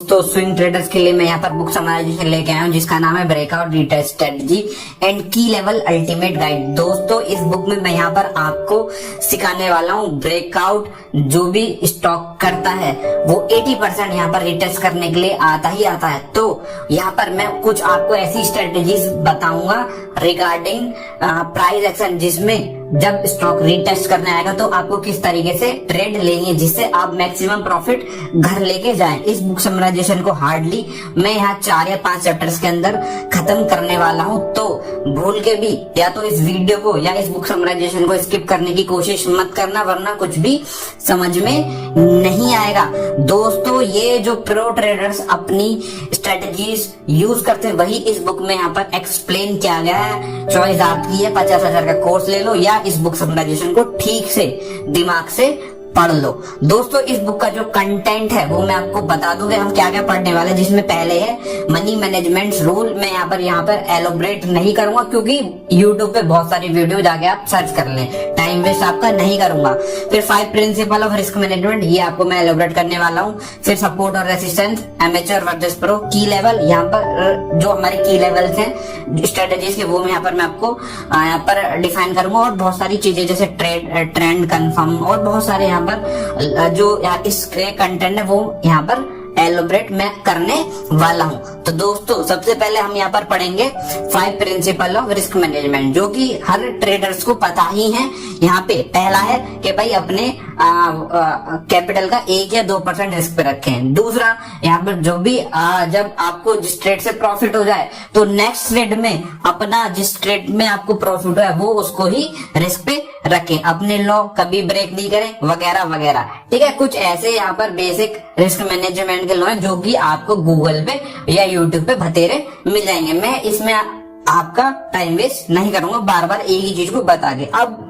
तो swing traders के लिए मैं यहाँ पर बुक समराइजेशन लेके आया हूँ जिसका नाम है ब्रेकआउट रिटेस्ट स्ट्रेटजी एंड की लेवल अल्टीमेट गाइड। दोस्तों इस बुक में मैं यहाँ पर आपको सिखाने वाला हूँ ब्रेकआउट जो भी स्टॉक करता है वो 80% यहाँ पर रिटेस्ट करने के लिए आता ही आता है। तो यहाँ पर मैं कुछ आपको ऐसी स्ट्रेटेजीज बताऊंगा रिगार्डिंग प्राइस एक्शन जिसमें जब स्टॉक रीटेस्ट करने आएगा तो आपको किस तरीके से ट्रेड लेनी है जिससे आप मैक्सिमम प्रॉफिट घर लेके जाएं। इस बुक समराइजेशन को हार्डली मैं यहाँ 4 या 5 चैप्टर्स के अंदर खत्म करने वाला हूँ। तो भूल के भी या तो इस वीडियो को या इस बुक समराइजेशन को स्किप करने की कोशिश मत करना वरना कुछ भी समझ में नहीं आएगा। दोस्तों ये जो प्रो ट्रेडर्स अपनी स्ट्रेटेजीज यूज करते हैं वही इस बुक में यहाँ पर एक्सप्लेन किया गया है। चॉइस आपकी है, 50,000 का कोर्स ले लो या इस बुक समराइजेशन को ठीक से दिमाग से पढ़ लो। दोस्तों इस बुक का जो कंटेंट है वो मैं आपको बता दूंगा हम क्या क्या पढ़ने वाले हैं। जिसमें पहले है मनी मैनेजमेंट रूल। मैं यहाँ पर एलोबरेट नहीं करूंगा क्योंकि यूट्यूब पे बहुत सारी वीडियो जाके आप सर्च कर लें, टाइम वेस्ट आपका नहीं करूंगा। फिर 5 प्रिंसिपल ऑफ रिस्क मैनेजमेंट, ये आपको मैं एलोबरेट करने वाला हूँ। फिर सपोर्ट और रेसिस्टेंस, एमेच्योर वर्सेस प्रो, की लेवल, यहाँ पर जो हमारे की लेवल्स हैं स्ट्रेटेजीज के वो मैं आपको यहाँ पर डिफाइन करूंगा। और बहुत सारी चीजें जैसे ट्रेंड कंफर्म और बहुत सारे यहाँ पर जो इसके कंटेंट है वो यहाँ पर एलोबरेट मैं करने वाला हूँ। तो दोस्तों सबसे पहले हम यहाँ पर पढ़ेंगे 5 प्रिंसिपल ऑफ रिस्क मैनेजमेंट जो कि हर ट्रेडर्स को पता ही है। यहाँ पे पहला है कि भाई अपने कैपिटल का 1 या 2% रिस्क पे रखें। दूसरा यहाँ पर जो भी जब आपको जिस ट्रेड से प्रॉफिट हो जाए तो नेक्स्ट ट्रेड में अपना जिस ट्रेड में आपको प्रॉफिट है वो उसको ही रिस्क पे रखें, अपने लॉ कभी ब्रेक नहीं करें वगैरह वगैरह। ठीक है, कुछ ऐसे यहाँ पर बेसिक रिस्क मैनेजमेंट के लॉ हैं जो कि आपको गूगल पे या यूट्यूब पे बतेरे मिल जाएंगे। मैं इसमें आपका टाइम वेस्ट नहीं करूंगा बार बार एक ही चीज को बता के। अब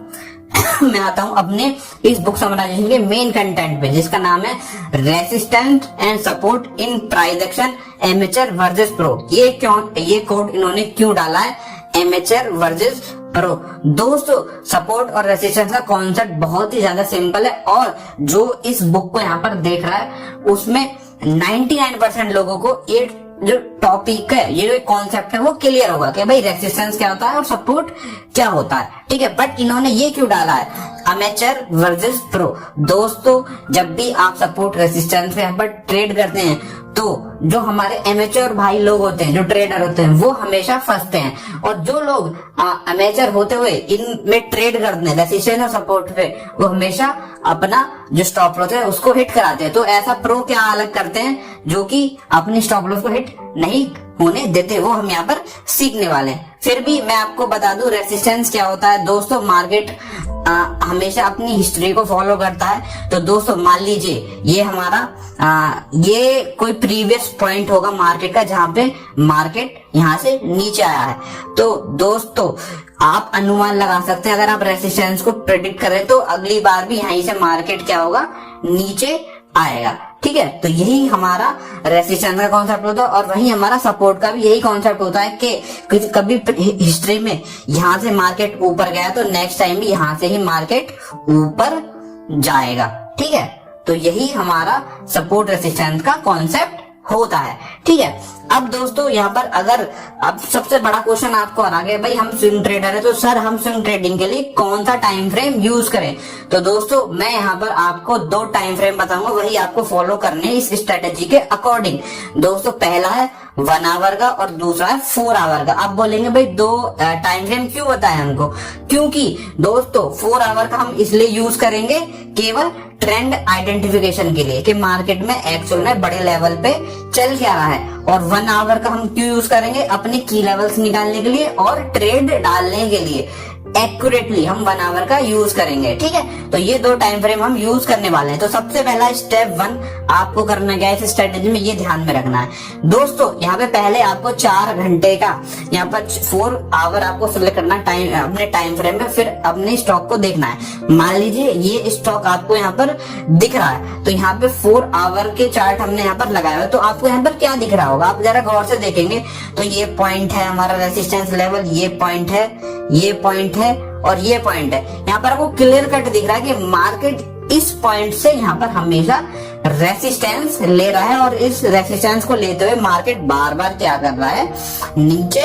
मैं आता हूं अपने इस बुक समराइजेशन के मेन कंटेंट पे जिसका नाम है resistance and support in price action amateur versus pro. ये कोड इन्होंने क्यों डाला है एमेच्योर वर्सेस प्रो? दोस्तों सपोर्ट और रेसिस्टेंस का कॉन्सेप्ट बहुत ही ज्यादा सिंपल है और जो इस बुक को यहाँ पर देख रहा है उसमें 99% लोगों को ये जो टॉपिक है ये जो कॉन्सेप्ट है वो क्लियर होगा कि भाई रेसिस्टेंस क्या होता है और सपोर्ट क्या होता है। ठीक है, बट इन्होंने ये क्यों डाला है अमेचर वर्सेस प्रो? दोस्तों जब भी आप सपोर्ट रेसिस्टेंस पे यहाँ पर ट्रेड करते हैं तो जो हमारे एमेच्योर भाई लोग होते हैं जो ट्रेडर होते हैं वो हमेशा फंसते हैं और जो लोग अमेच्योर होते हुए इनमें ट्रेड करते हैं रेसिस्टेंस और सपोर्ट पे वो हमेशा अपना जो स्टॉप लॉस है उसको हिट कराते हैं। तो ऐसा प्रो क्या अलग करते हैं जो कि अपनी स्टॉप लॉस को हिट नहीं होने देते, वो हम यहाँ पर सीखने वाले हैं। फिर भी मैं आपको बता दूं रेसिस्टेंस क्या होता है। दोस्तों मार्केट हमेशा अपनी हिस्ट्री को फॉलो करता है। तो दोस्तों मान लीजिए ये हमारा ये कोई प्रीवियस पॉइंट होगा मार्केट का जहां पे मार्केट यहां से नीचे आया है। तो दोस्तों आप अनुमान लगा सकते हैं अगर आप रेसिस्टेंस को प्रेडिक्ट करें तो अगली बार भी यहीं से मार्केट क्या होगा नीचे आएगा। ठीक है, तो यही हमारा रेसिस्टेंस का कॉन्सेप्ट होता है और वही हमारा सपोर्ट का भी यही कॉन्सेप्ट होता है कि कभी हिस्ट्री में यहाँ से मार्केट ऊपर गया तो नेक्स्ट टाइम भी यहाँ से ही मार्केट ऊपर जाएगा। ठीक है, तो यही हमारा सपोर्ट रेसिस्टेंस का कॉन्सेप्ट होता है। ठीक है, अब दोस्तों यहाँ पर अगर अब सबसे बड़ा क्वेश्चन आपको आ गया भाई हम स्विंग ट्रेडर है तो सर हम स्विंग ट्रेडिंग के लिए कौन सा टाइम फ्रेम यूज करें? तो दोस्तों मैं यहाँ पर आपको 2 टाइम फ्रेम बताऊंगा वही आपको फॉलो करने इस स्ट्रेटेजी के अकॉर्डिंग। दोस्तों पहला है 1 आवर का और दूसरा है 4 आवर का। आप बोलेंगे भाई 2 टाइम फ्रेम क्यों बताए हमको? क्योंकि दोस्तों 4 आवर का हम इसलिए यूज करेंगे केवल ट्रेंड आइडेंटिफिकेशन के लिए कि मार्केट में एक्चुअल में बड़े लेवल पे चल क्या रहा है। और 1 आवर का हम क्यों यूज करेंगे? अपने की लेवल्स निकालने के लिए और ट्रेड डालने के लिए एक्यूरेटली हम 1 आवर का यूज करेंगे। ठीक है, तो ये 2 टाइम फ्रेम हम यूज करने वाले हैं। तो सबसे पहला स्टेप 1 आपको करना क्या है इस स्ट्रेटेजी में ये ध्यान में रखना है। दोस्तों यहाँ पे पहले आपको 4 घंटे का यहाँ पर 4 आवर आपको सिलेक्ट करना टाइम अपने टाइम फ्रेम में, फिर अपने स्टॉक को देखना है। मान लीजिए ये स्टॉक आपको यहाँ पर दिख रहा है तो यहाँ पे 4 आवर के चार्ट हमने यहाँ पर लगाया है। तो आपको यहाँ पर क्या दिख रहा होगा आप जरा गौर से देखेंगे तो ये पॉइंट है हमारा रेसिस्टेंस लेवल, ये पॉइंट है, ये पॉइंट है और ये पॉइंट है। यहाँ पर आपको क्लियर कट दिख रहा है कि मार्केट इस पॉइंट से यहाँ पर हमेशा रेसिस्टेंस ले रहा है और इस रेसिस्टेंस को लेते हुए मार्केट बार बार क्या कर रहा है, नीचे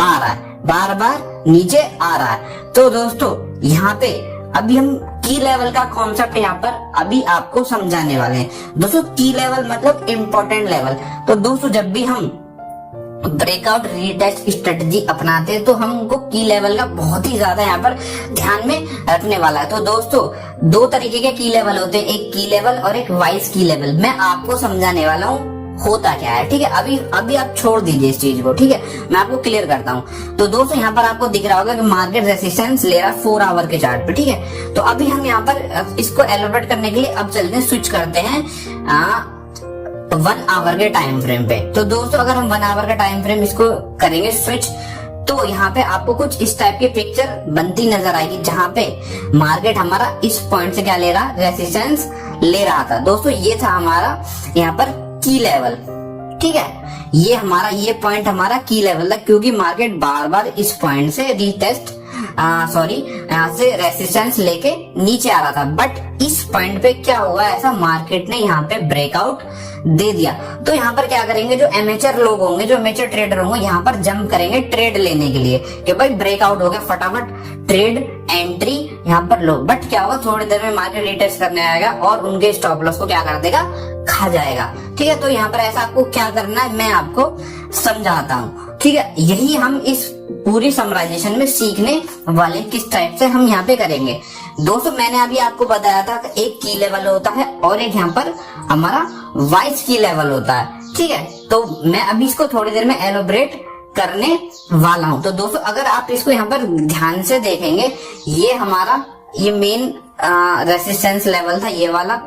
आ रहा है, बार बार नीचे आ रहा है। तो दोस्तों यहाँ पे अभी हम की लेवल का कॉन्सेप्ट यहाँ पर अभी आपको समझाने वाले हैं। दोस्तों की लेवल मतलब इम्पोर्टेंट लेवल। तो दोस्तों जब भी हम ब्रेकआउट रीटेस्ट स्ट्रेटजी अपनाते हैं तो हमको की लेवल का बहुत ही ज्यादा यहाँ पर ध्यान में रखने वाला है। तो दोस्तों दो तरीके के की लेवल होते हैं, एक की लेवल और एक वाइस की लेवल। मैं आपको समझाने वाला हूँ होता क्या है, ठीक है। अभी आप छोड़ दीजिए इस चीज को, ठीक है, मैं आपको क्लियर करता हूँ। तो दोस्तों यहाँ पर आपको दिख रहा होगा कि मार्केट रेसिस्टेंस ले रहा है 4 आवर के चार्ट पे, ठीक है। तो अभी हम यहाँ पर इसको एलोबरेट करने के लिए अब चलते हैं, स्विच करते हैं 1 आवर के टाइम फ्रेम पे। तो दोस्तों अगर हम 1 आवर का टाइम फ्रेम इसको करेंगे स्विच, तो यहाँ पे आपको कुछ इस टाइप की पिक्चर बनती नजर आएगी, जहां पे मार्केट हमारा इस पॉइंट से क्या ले रहा, रेसिस्टेंस ले रहा था। दोस्तों ये था हमारा यहाँ पर की लेवल, ठीक है। ये पॉइंट हमारा की लेवल था, क्योंकि मार्केट बार बार इस पॉइंट से रीटेस्ट यहाँ से रेसिस्टेंस लेके नीचे आ रहा था। बट इस पॉइंट पे क्या हुआ, ऐसा मार्केट ने यहाँ पे ब्रेकआउट दे दिया। तो यहाँ पर क्या करेंगे, जो एमेचर लोग होंगे, जो एमेचर ट्रेडर होंगे, यहाँ पर जंप करेंगे ट्रेड लेने के लिए कि भाई ब्रेकआउट हो गया, फटाफट ट्रेड एंट्री यहाँ पर लो। बट क्या होगा, थोड़ी देर में मार्केट रीटेस्ट करने आएगा और उनके स्टॉप लॉस को क्या कर देगा, खा जाएगा, ठीक है। तो यहाँ पर ऐसा आपको क्या करना है मैं आपको समझाता हूँ, ठीक है। यही हम इस पूरी समराइजेशन में सीखने वाले, किस टाइप से हम यहाँ पे करेंगे। दोस्तों मैंने अभी आपको बताया था कि एक की लेवल होता है और एक यहाँ पर हमारा वाइस की लेवल होता है, ठीक है। तो मैं अभी इसको थोड़ी देर में एलोबरेट करने वाला हूं। तो दोस्तों अगर आप इसको यहाँ पर ध्यान से देखेंगे, ये हमारा ये मेन रेसिस्टेंस लेवल था, ये वाला।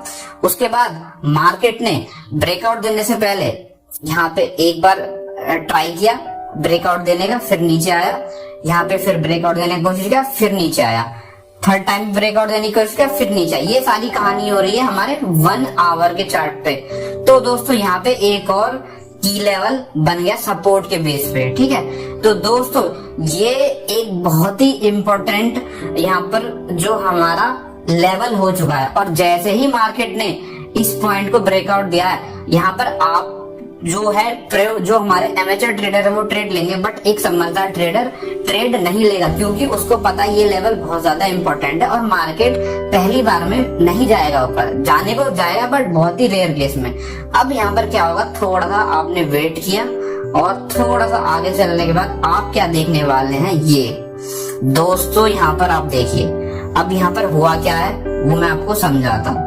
उसके बाद मार्केट ने ब्रेकआउट देने से पहले यहाँ पे एक बार ट्राई किया ब्रेकआउट देने का, फिर नीचे आया, यहाँ पे फिर ब्रेकआउट देने की कोशिश किया, फिर नीचे आया, थर्ड टाइम ब्रेकआउट देने की कोशिश किया, फिर नीचे आया। ये सारी कहानी हो रही है हमारे 1 आवर के चार्ट पे। तो दोस्तों यहाँ पे एक और की लेवल बन गया सपोर्ट के बेस पे, ठीक है। तो दोस्तों ये एक बहुत ही इम्पोर्टेंट यहाँ पर जो हमारा लेवल हो चुका है, और जैसे ही मार्केट ने इस पॉइंट को ब्रेकआउट दिया है, यहाँ पर आप जो है जो हमारे एमेचर ट्रेडर है वो ट्रेड लेंगे, बट एक समझदार ट्रेडर ट्रेड नहीं लेगा, क्योंकि उसको पता है ये लेवल बहुत ज्यादा इंपॉर्टेंट है और मार्केट पहली बार में नहीं जाएगा ऊपर, जाने को जाएगा बट बहुत ही रेयर केस में। अब यहाँ पर क्या होगा, थोड़ा सा आपने वेट किया और थोड़ा सा आगे चलने के बाद आप क्या देखने वाले हैं, ये दोस्तों यहाँ पर आप देखिए। अब यहाँ पर हुआ क्या है वो मैं आपको समझाता हूँ।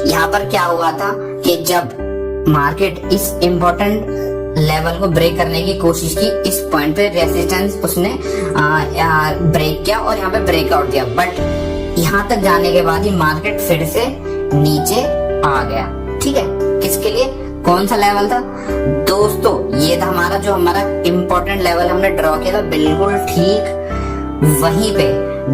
यहाँ पर क्या हुआ था कि जब मार्केट इस इम्पोर्टेंट लेवल को ब्रेक करने की कोशिश की, इस पॉइंट पे रेसिस्टेंस उसने ब्रेक किया और यहाँ पे ब्रेकआउट दिया, बट यहाँ तक जाने के बाद ही मार्केट फिर से नीचे आ गया, ठीक है। किसके लिए, कौन सा लेवल था दोस्तों, ये था हमारा जो हमारा इम्पोर्टेंट लेवल हमने ड्रॉ किया था, बिल्कुल ठीक वहीं पे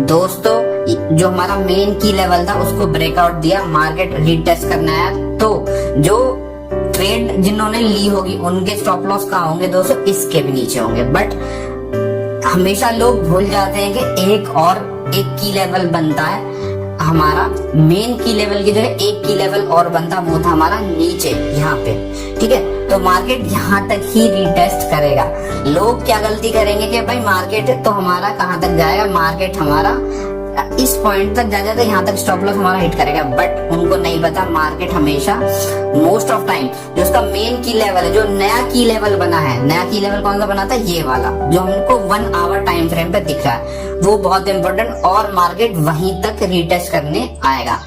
दोस्तों जो हमारा मेन की लेवल था उसको ब्रेकआउट दिया, मार्केट रीटेस्ट करना है। तो जो ट्रेड जिन्होंने ली होगी उनके स्टॉप लॉस कहाँ होंगे दोस्तों, इसके भी नीचे होंगे। बट हमेशा लोग भूल जाते हैं कि एक की लेवल बनता है हमारा, मेन की लेवल की जगह एक की लेवल और बनता, वो था हमारा नीचे यहाँ पे, ठीक है। तो मार्केट यहाँ तक ही रीटेस्ट करेगा। लोग क्या गलती करेंगे कि भाई मार्केट तो हमारा कहाँ तक जाएगा, मार्केट हमारा इस पॉइंट तक जाएगा तो यहाँ तक स्टॉप लॉस हमारा हिट करेगा, बट उनको नहीं पता मार्केट हमेशा मोस्ट ऑफ टाइम जो उसका मेन की लेवल है, जो नया की लेवल बना है, नया की लेवल कौन सा बना था, ये वाला जो हमको 1 आवर टाइम फ्रेम पे दिख रहा है, वो बहुत इंपॉर्टेंट, और मार्केट वहीं तक रीटेस्ट करने आएगा।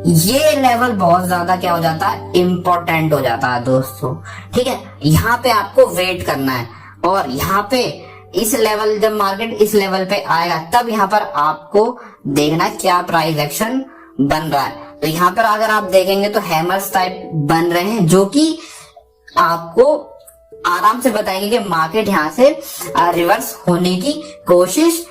ये लेवल बहुत ज्यादा क्या हो जाता है, इम्पोर्टेंट हो जाता है दोस्तों, ठीक है। यहाँ पे आपको वेट करना है, और यहाँ पे इस लेवल, जब मार्केट इस लेवल पे आएगा तब यहाँ पर आपको देखना क्या प्राइस एक्शन बन रहा है। तो यहाँ पर अगर आप देखेंगे तो हैमर्स टाइप बन रहे हैं, जो कि आपको आराम से बताएंगे कि मार्केट यहाँ से रिवर्स होने की कोशिश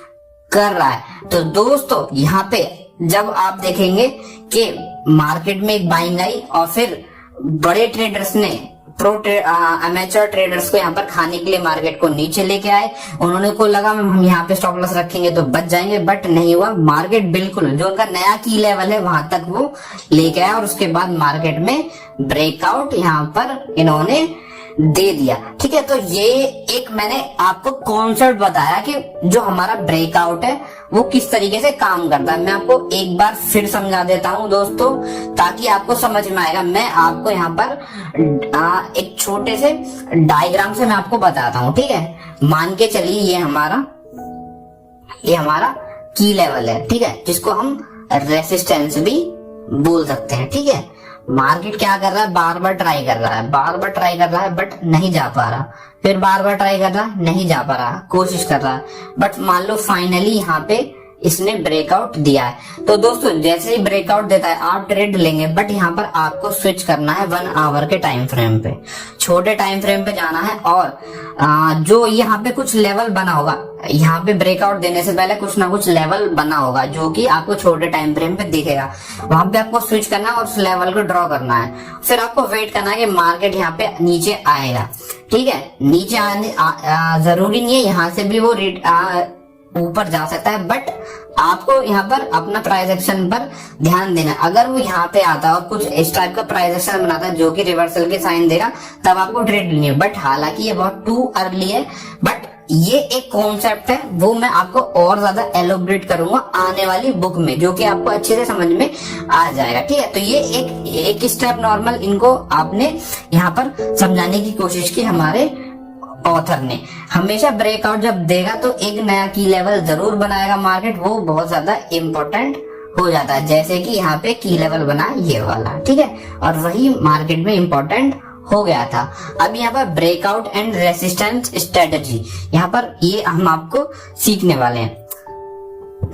कर रहा है। तो दोस्तों यहाँ पे जब आप देखेंगे कि मार्केट में एक बाइंग आई और फिर बड़े ट्रेडर्स ने प्रो अमेचर ट्रेडर्स को यहाँ पर खाने के लिए मार्केट को नीचे लेके आए। उन्होंने को लगा हम यहाँ पे स्टॉप लॉस रखेंगे तो बच जाएंगे, बट नहीं हुआ। मार्केट बिल्कुल जो उनका नया की लेवल है वहां तक वो लेके आया और उसके बाद मार्केट में ब्रेकआउट यहाँ पर इन्होंने दे दिया। ठीक है, तो ये एक मैंने आपको कॉन्सेप्ट बताया कि जो हमारा ब्रेकआउट है वो किस तरीके से काम करता है। मैं आपको एक बार फिर समझा देता हूं दोस्तों, ताकि आपको समझ में आएगा। मैं आपको यहाँ पर एक छोटे से डायग्राम से मैं आपको बताता हूं। ठीक है, मान के चलिए ये हमारा की लेवल है। ठीक है, जिसको हम रेसिस्टेंस भी बोल सकते हैं। ठीक है, मार्केट क्या कर रहा है, बार बार ट्राई कर रहा है बट नहीं जा पा रहा, फिर बार बार ट्राई कर रहा है, नहीं जा पा रहा, कोशिश कर रहा है, बट मान लो फाइनली यहाँ पे इसने ब्रेकआउट दिया है। तो दोस्तों जैसे ही ब्रेकआउट देता है आप ट्रेड लेंगे, बट यहाँ पर आपको स्विच करना है 1 आवर के टाइम फ्रेम पे, छोटे टाइम फ्रेम पे जाना है। और जो यहाँ पे कुछ लेवल बना होगा, यहाँ पे ब्रेकआउट देने से पहले कुछ ना कुछ लेवल बना होगा जो कि आपको छोटे टाइम फ्रेम पे दिखेगा, वहां पे आपको स्विच करना है और उस लेवल को ड्रॉ करना है। फिर आपको वेट करना है कि मार्केट यहाँ पे नीचे आएगा। ठीक है, नीचे आने जरूरी नहीं है यहाँ से भी वो ऊपर जा सकता है, बट आपको यहाँ पर अपना प्राइस एक्शन पर ध्यान देना। अगर वो यहाँ पे आता है और कुछ इस टाइप का प्राइस एक्शन बनाता है जो कि रिवर्सल के साइन देगा, तब आपको ट्रेड लेनी है। बट हालांकि ये बहुत टू अर्ली है, बट ये एक कॉन्सेप्ट है, वो मैं आपको और ज्यादा एलोबरेट करूंगा आने वाली बुक में, जो कि आपको अच्छे से समझ में आ जाएगा। ठीक है, तो ये एक स्टेप नॉर्मल इनको आपने यहाँ पर समझाने की कोशिश की हमारे ऑथर ने। हमेशा ब्रेकआउट जब देगा तो एक नया की लेवल जरूर बनाएगा मार्केट, वो बहुत ज्यादा इंपॉर्टेंट हो जाता है। जैसे कि यहाँ पे की लेवल बना ये वाला। ठीक है, और वही मार्केट में इंपॉर्टेंट हो गया था। अब यहाँ पर ब्रेकआउट एंड रेसिस्टेंस स्ट्रेटजी, यहाँ पर ये हम आपको सीखने वाले हैं।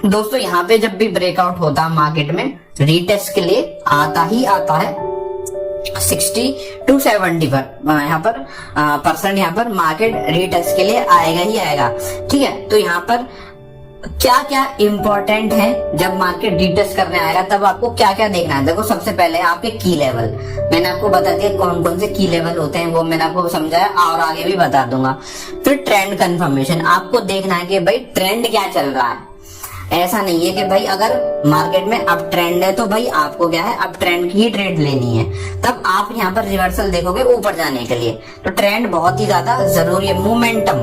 दोस्तों यहाँ पे जब भी ब्रेकआउट होता है मार्केट में, रीटेस्ट के लिए आता है 60 to 70 पर यहाँ पर परसेंट यहाँ पर मार्केट रीटेस्ट के लिए आएगा ही आएगा। ठीक है, तो यहाँ पर क्या क्या इंपॉर्टेंट है जब मार्केट रीटेस्ट करने आएगा, तब आपको क्या क्या देखना है। देखो सबसे पहले आपके की लेवल, मैंने आपको बता दिया कौन कौन से की लेवल होते हैं, वो मैंने आपको समझाया और आगे भी बता दूंगा। फिर ट्रेंड कंफर्मेशन, आपको देखना है कि भाई ट्रेंड क्या चल रहा है। ऐसा नहीं है कि भाई अगर मार्केट में अब ट्रेंड है तो भाई आपको क्या है, अब ट्रेंड की ट्रेड लेनी है, तब आप यहाँ पर रिवर्सल देखोगे ऊपर जाने के लिए। तो ट्रेंड बहुत ही ज्यादा जरूरी है। मोमेंटम,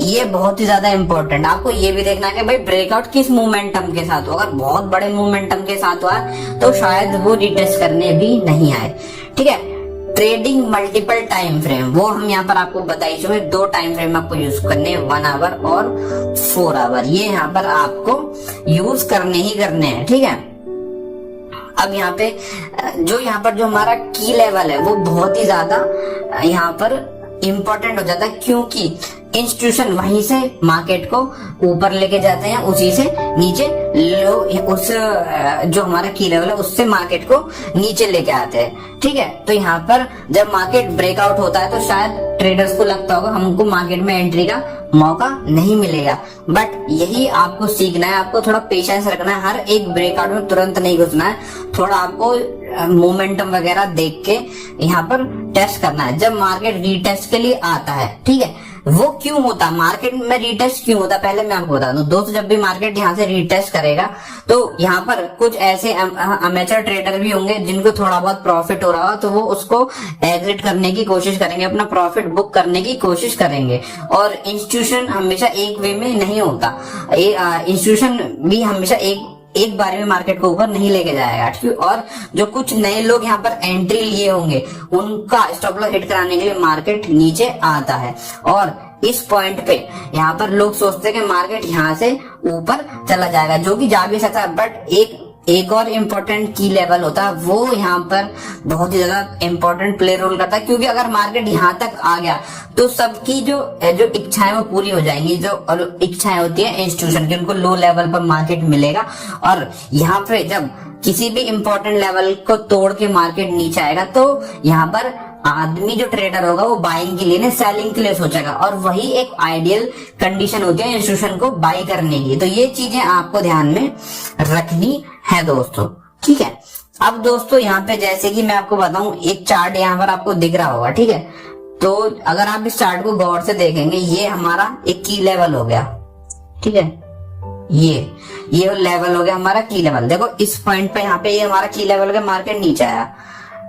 ये बहुत ही ज्यादा इंपॉर्टेंट। आपको ये भी देखना है कि भाई ब्रेकआउट किस मोमेंटम के साथ हो। अगर बहुत बड़े मोमेंटम के साथ हुआ तो शायद वो रिटेस्ट करने भी नहीं आए। ठीक है, ट्रेडिंग मल्टीपल टाइम फ्रेम, वो हम यहाँ पर आपको बताई चुके। 2 टाइम फ्रेम आपको यूज करने, 1 आवर और 4 आवर, ये यहाँ पर आपको यूज करने ही करने हैं। ठीक है, अब यहाँ पे जो हमारा की लेवल है वो बहुत ही ज्यादा यहाँ पर इंपॉर्टेंट हो जाता है, क्योंकि इंस्टीट्यूशन वहीं से मार्केट को ऊपर लेके जाते हैं, उसी से नीचे उस जो हमारा की लेवल है उससे मार्केट को नीचे लेके आते हैं। ठीक है, तो यहाँ पर जब मार्केट ब्रेकआउट होता है तो शायद ट्रेडर्स को लगता होगा हमको मार्केट में एंट्री का मौका नहीं मिलेगा, बट यही आपको सीखना है। आपको थोड़ा पेशेंस रखना है, हर एक ब्रेकआउट में तुरंत नहीं घुसना है, थोड़ा आपको मोमेंटम वगैरह देख के यहाँ पर टेस्ट करना है। जब मार्केट रीटेस्ट के लिए आता है, ठीक है, वो क्यों होता, मार्केट में रीटेस्ट क्यों होता, पहले मैं आपको बता दूं दोस्तों। जब भी मार्केट यहाँ से रीटेस्ट करेगा तो यहाँ पर कुछ ऐसे अमेचर ट्रेडर भी होंगे जिनको थोड़ा बहुत प्रॉफिट हो रहा हो, तो वो उसको एग्जिट करने की कोशिश करेंगे, अपना प्रॉफिट बुक करने की कोशिश करेंगे। और इंस्टीट्यूशन हमेशा एक वे में नहीं होता, इंस्टीट्यूशन भी हमेशा एक बार में मार्केट को ऊपर नहीं लेके जाएगा। और जो कुछ नए लोग यहाँ पर एंट्री लिए होंगे उनका स्टॉप लॉस हिट कराने के लिए मार्केट नीचे आता है। और इस पॉइंट पे यहाँ पर लोग सोचते हैं कि मार्केट यहाँ से ऊपर चला जाएगा, जो कि जा भी सकता है, बट एक और इम्पोर्टेंट की लेवल होता है, वो यहाँ पर बहुत ही ज्यादा इम्पोर्टेंट प्ले रोल करता है। क्योंकि अगर मार्केट यहाँ तक आ गया तो सबकी जो इच्छाएं वो पूरी हो जाएंगी। जो इच्छाएं होती है इंस्टीट्यूशन की, उनको लो लेवल पर मार्केट मिलेगा। और यहाँ पे जब किसी भी इंपॉर्टेंट लेवल को तोड़ के मार्केट नीचे आएगा तो यहाँ पर आदमी जो ट्रेडर होगा वो बाइंग के लिए नहीं, सेलिंग के लिए सोचेगा। और वही एक आइडियल कंडीशन होती है इंस्टीट्यूशन को बाई करने की। तो ये चीजें आपको ध्यान में रखनी है दोस्तों। ठीक है, अब दोस्तों यहाँ पे जैसे कि मैं आपको बताऊं, एक चार्ट यहाँ पर आपको दिख रहा होगा, ठीक है। तो अगर आप इस चार्ट को गौर से देखेंगे, ये हमारा एक की लेवल हो गया, ठीक है। ये लेवल हो गया हमारा की लेवल। देखो इस पॉइंट पे यहाँ पे ये हमारा की लेवल का मार्केट नीचे आया,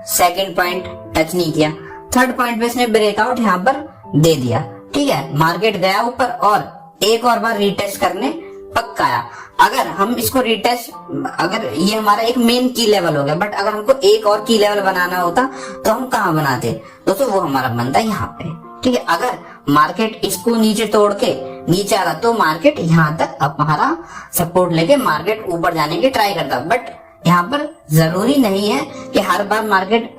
सेकंड पॉइंट टच नहीं किया, थर्ड पॉइंट पे इसने ब्रेकआउट यहाँ पर दे दिया, ठीक है। मार्केट गया ऊपर और एक और बार रीटेस्ट करने पक्का आया। अगर हम इसको रीटेस्ट, अगर ये हमारा एक मेन की लेवल हो गया, बट अगर हमको एक और की लेवल बनाना होता तो हम कहाँ बनाते दोस्तों, वो हमारा बनता है यहाँ पे, ठीक है। अगर मार्केट इसको नीचे तोड़ के नीचे आ रहा तो मार्केट यहाँ तक हमारा सपोर्ट लेके मार्केट ऊपर जाने की ट्राई करता, बट यहाँ पर जरूरी नहीं है कि हर बार मार्केट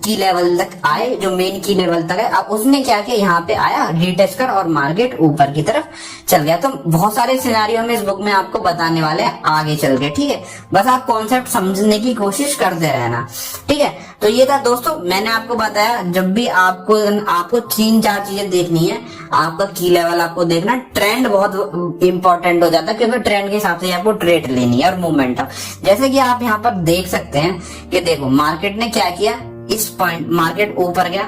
की लेवल तक आए, जो मेन की लेवल तक है। अब उसने क्या किया, यहाँ पे आया रीटेस्ट कर और मार्केट ऊपर की तरफ चल गया। तो बहुत सारे सिनारियो में इस बुक में आपको बताने वाले हैं आगे चल के, ठीक है। बस आप कॉन्सेप्ट समझने की कोशिश करते रहना, ठीक है। तो ये था दोस्तों, मैंने आपको बताया जब भी आपको 3-4 चीजें देखनी है। आपका की लेवल आपको देखना, ट्रेंड बहुत इंपॉर्टेंट हो जाता है, क्योंकि ट्रेंड के हिसाब से आपको ट्रेड लेनी है और मूवमेंट। जैसे कि आप यहाँ पर देख सकते हैं कि देखो मार्केट ने क्या किया, इस पॉइंट मार्केट ऊपर गया,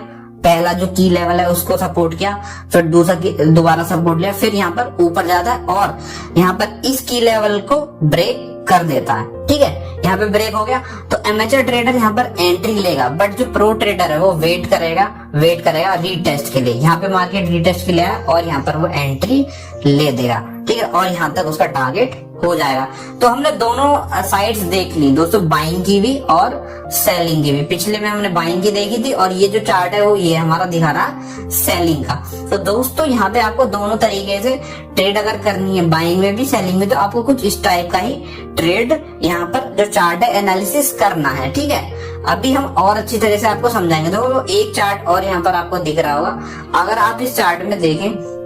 पहला जो की लेवल है उसको सपोर्ट किया, फिर दूसरा दोबारा सपोर्ट लिया, फिर यहाँ पर ऊपर जाता है और यहाँ पर इस की लेवल को ब्रेक कर देता है, ठीक है। यहाँ पे ब्रेक हो गया तो एमेचर ट्रेडर यहाँ पर एंट्री लेगा, बट जो प्रो ट्रेडर है वो वेट करेगा रीटेस्ट के लिए। यहाँ पे मार्केट रीटेस्ट के लिए आया और यहाँ पर वो एंट्री ले देगा, ठीक है, और यहाँ तक उसका टारगेट हो जाएगा। तो हमने दोनों साइड्स देख ली दोस्तों, बाइंग की भी और सेलिंग की भी। पिछले में हमने बाइंग की देखी थी और ये जो चार्ट है वो ये हमारा दिखा रहा सेलिंग का। तो दोस्तों यहाँ पे आपको दोनों तरीके से ट्रेड अगर करनी है, बाइंग में भी सेलिंग में, तो आपको कुछ इस टाइप का ही ट्रेड यहाँ पर जो चार्ट है एनालिसिस करना है, ठीक है। अभी हम और अच्छी तरह से आपको समझाएंगे। तो एक चार्ट और यहाँ पर आपको दिख रहा होगा, अगर आप इस चार्ट में देखें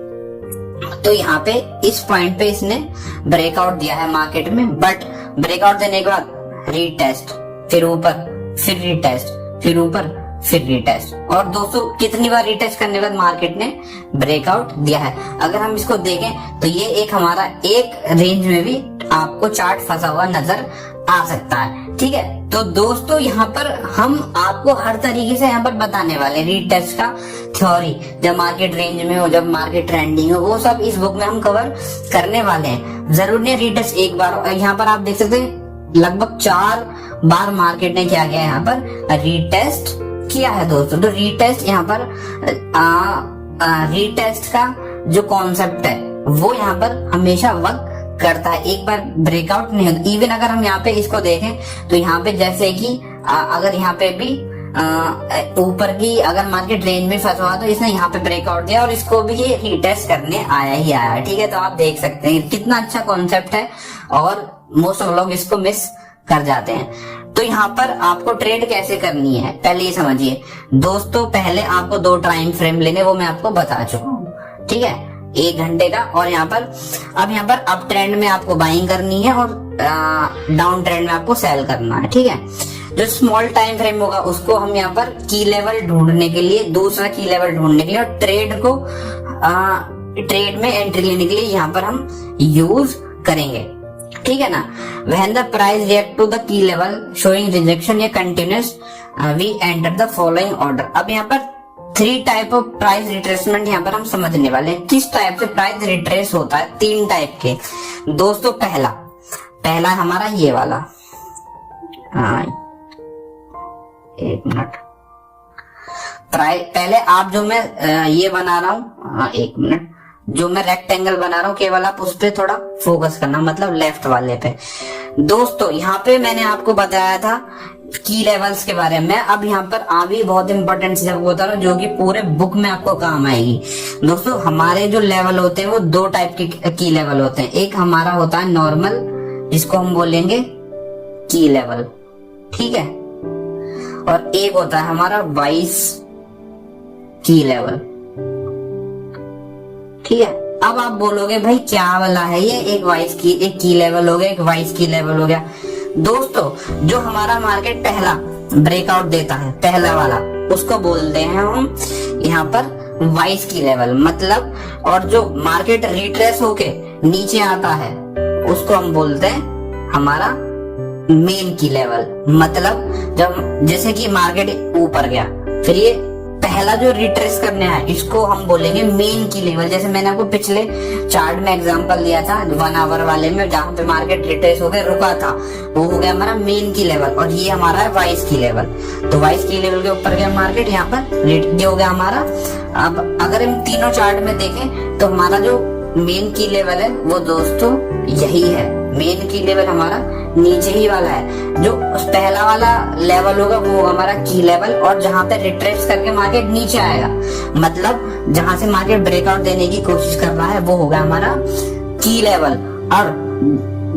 तो यहाँ पे इस पॉइंट पे इसने ब्रेकआउट दिया है मार्केट में, बट ब्रेकआउट देने के बाद रीटेस्ट, फिर ऊपर, फिर रीटेस्ट, फिर ऊपर, फिर रीटेस्ट। और दोस्तों कितनी बार रीटेस्ट करने के बाद मार्केट ने ब्रेकआउट दिया है। अगर हम इसको देखें तो ये एक हमारा एक रेंज में भी आपको चार्ट फंसा हुआ नजर आ सकता है, ठीक है। तो दोस्तों यहाँ पर हम आपको हर तरीके से यहाँ पर बताने वाले रीटेस्ट का थ्योरी, जब मार्केट रेंज में हो, जब मार्केट ट्रेंडिंग हो, वो सब इस बुक में हम कवर करने वाले हैं। जरूर नहीं रीटेस्ट एक बार, यहाँ पर आप देख सकते हैं लगभग 4 बार मार्केट ने क्या किया, यहाँ पर रीटेस्ट किया है दोस्तों। तो रीटेस्ट यहाँ पर रीटेस्ट का जो कॉन्सेप्ट है वो यहाँ पर हमेशा वर्क करता है। एक बार ब्रेकआउट नहीं होता। इवन अगर हम यहाँ पे इसको देखें तो यहाँ पे जैसे कि अगर यहाँ पे भी ऊपर की अगर मार्केट रेंज में फंसा हुआ तो इसने यहाँ पे ब्रेकआउट दिया और इसको भी ये रीटेस्ट करने आया, ठीक है। तो आप देख सकते हैं कितना अच्छा कॉन्सेप्ट है और मोस्ट ऑफ लोग इसको मिस कर जाते हैं। तो यहाँ पर आपको ट्रेड कैसे करनी है पहले ये समझिए दोस्तों। पहले आपको 2 टाइम फ्रेम लेने, वो मैं आपको बता चुका हूँ, ठीक है, 1 घंटे का। और यहाँ पर अप ट्रेंड में आपको बाइंग करनी है और डाउन ट्रेंड में आपको सेल करना है, ठीक है। जो स्मॉल टाइम फ्रेम होगा उसको हम यहाँ पर की लेवल ढूंढने के लिए, दूसरा की लेवल ढूंढने के लिए और ट्रेड में एंट्री लेने के लिए यहाँ पर हम यूज करेंगे, ठीक है ना। When the price react to the key level showing rejection या continuous we enter the following order. अब यहाँ पर 3 टाइप ऑफ प्राइस रिट्रेसमेंट यहाँ पर हम समझने वाले हैं। किस टाइप से प्राइस रिट्रेस होता है, 3 टाइप के दोस्तों। पहला हमारा ये वाला, एक मिनट, पहले आप जो मैं ये बना रहा हूं, एक मिनट, जो मैं रेक्टेंगल बना रहा हूं केवल आप उस पे थोड़ा फोकस करना, मतलब लेफ्ट वाले पे। दोस्तों यहाँ पे मैंने आपको बताया था की लेवल्स के बारे में। अब यहाँ पर आगे बहुत इंपॉर्टेंट चीज आपको बता रहा हूँ जो कि पूरे बुक में आपको काम आएगी। दोस्तों हमारे जो लेवल होते हैं वो 2 टाइप के की लेवल होते हैं। एक हमारा होता है नॉर्मल, जिसको हम बोलेंगे की लेवल, ठीक है, और एक होता है हमारा वाइस की लेवल, ठीक है। अब आप बोलोगे भाई क्या वाला है ये, एक की लेवल हो गया, एक वाइस की लेवल हो गया। दोस्तों जो हमारा मार्केट पहला ब्रेकआउट देता है, पहला वाला, उसको बोलते हैं हम यहाँ पर वाइस की लेवल, मतलब, और जो मार्केट रिट्रेस होके नीचे आता है उसको हम बोलते हैं हमारा मेन की लेवल, मतलब जब जैसे कि मार्केट ऊपर गया, फिर ये पहला जो रिट्रेस करने आया इसको हम बोलेंगे मेन की लेवल। जैसे मैंने आपको पिछले चार्ट में एग्जांपल दिया था 1 आवर वाले में, जहां पे मार्केट रिट्रेस हो गया रुका था, वो हो गया हमारा मेन की लेवल, और ये हमारा है वाइस की लेवल। तो वाइस की लेवल के ऊपर गया मार्केट, यहाँ पर ये हो गया हमारा। अब अगर हम तीनों चार्ट में देखें तो हमारा जो मेन की लेवल है वो दोस्तों यही है। मेन की लेवल हमारा नीचे ही वाला है। जो पहला वाला लेवल होगा वो होगा हमारा की लेवल, और जहां पे रिट्रेस करके मार्केट नीचे आएगा, मतलब जहां से मार्केट ब्रेकआउट देने की कोशिश कर रहा है वो होगा हमारा की लेवल। और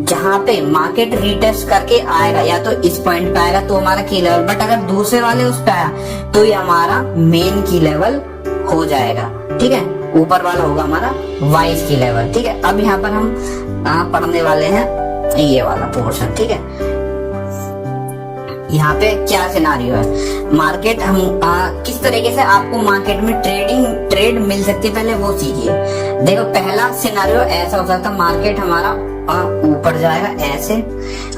जहां पे मार्केट रिटेस्ट करके आएगा या तो इस पॉइंट पे आएगा तो हमारा की लेवल, बट अगर दूसरे वाले उस पे आया तो ये हमारा मेन की लेवल हो जाएगा। ठीक है, ऊपर वाला होगा हमारा वाइस की लेवल। ठीक है, अब यहाँ पर हम पढ़ने वाले हैं ये वाला पोर्शन। ठीक है, यहाँ पे क्या सिनारियो है, मार्केट हम किस तरीके से आपको मार्केट में ट्रेड मिल सकती है, पहले वो सीखिए। देखो पहला सिनारियो ऐसा हो सकता है, मार्केट हमारा ऊपर जाएगा ऐसे,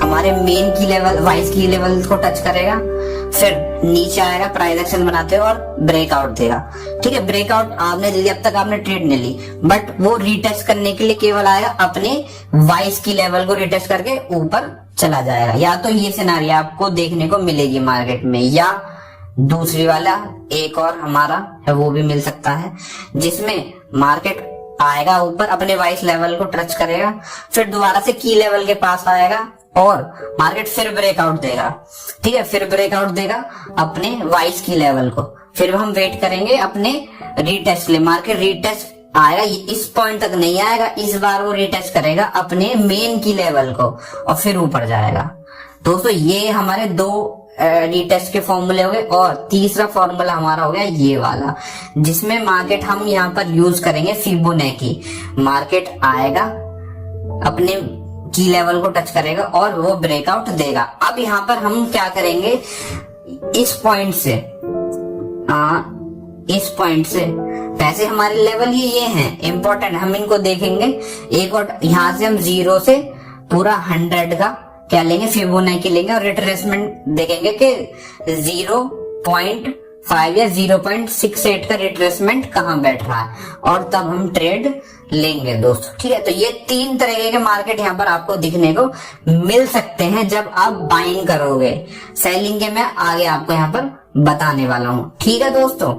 हमारे मेन की लेवल वाइस की लेवल को टच करेगा, फिर नीचे आएगा प्राइस एक्शन बनाते हुए और ब्रेकआउट देगा। ठीक है, ब्रेकआउट आपने ले लिया, अब तक आपने ट्रेड नहीं ली, बट वो रिटेस्ट करने के लिए केवल आएगा अपने वाइस की लेवल को रिटेस्ट करके ऊपर चला जाएगा। या तो ये सिनारियो आपको देखने को मिलेगी मार्केट में, या दूसरी वाला एक और हमारा है वो भी मिल सकता है, जिसमें मार्केट आएगा ऊपर अपने वाइस लेवल को टच करेगा, फिर दोबारा से की लेवल के पास आएगा और मार्केट फिर ब्रेकआउट देगा। ठीक है, फिर ब्रेकआउट देगा अपने वाइस की लेवल को, फिर हम वेट करेंगे अपने रिटेस्ट ले, मार्केट रिटेस्ट आएगा, इस पॉइंट तक नहीं आएगा, इस बार वो रिटेस्ट करेगा अपने मेन की लेवल को और फिर ऊपर जाएगा। दोस्तों ये हमारे दो रिटेस्ट के फॉर्मूले हो गए, और तीसरा फॉर्मूला हमारा हो गया ये वाला, जिसमें मार्केट हम यहाँ पर यूज करेंगे फिबोनाची। मार्केट आएगा अपने की लेवल को टच करेगा और वो ब्रेकआउट देगा। अब यहाँ पर हम क्या करेंगे, इस पॉइंट से वैसे हमारे लेवल ये हैं इंपॉर्टेंट, हम इनको देखेंगे एक, और यहाँ से हम 0 से पूरा 100 का क्या लेंगे, फिबोनाची लेंगे, और रिट्रेसमेंट देखेंगे कि 0.5 या 0.68 का रिट्रेसमेंट कहाँ बैठ रहा है, और तब हम ट्रेड लेंगे दोस्तों। ठीक है, तो ये 3 तरह के मार्केट यहाँ पर आपको दिखने को मिल सकते हैं जब आप बाइंग करोगे। सेलिंग के मैं आगे आपको यहाँ पर बताने वाला हूँ। ठीक है दोस्तों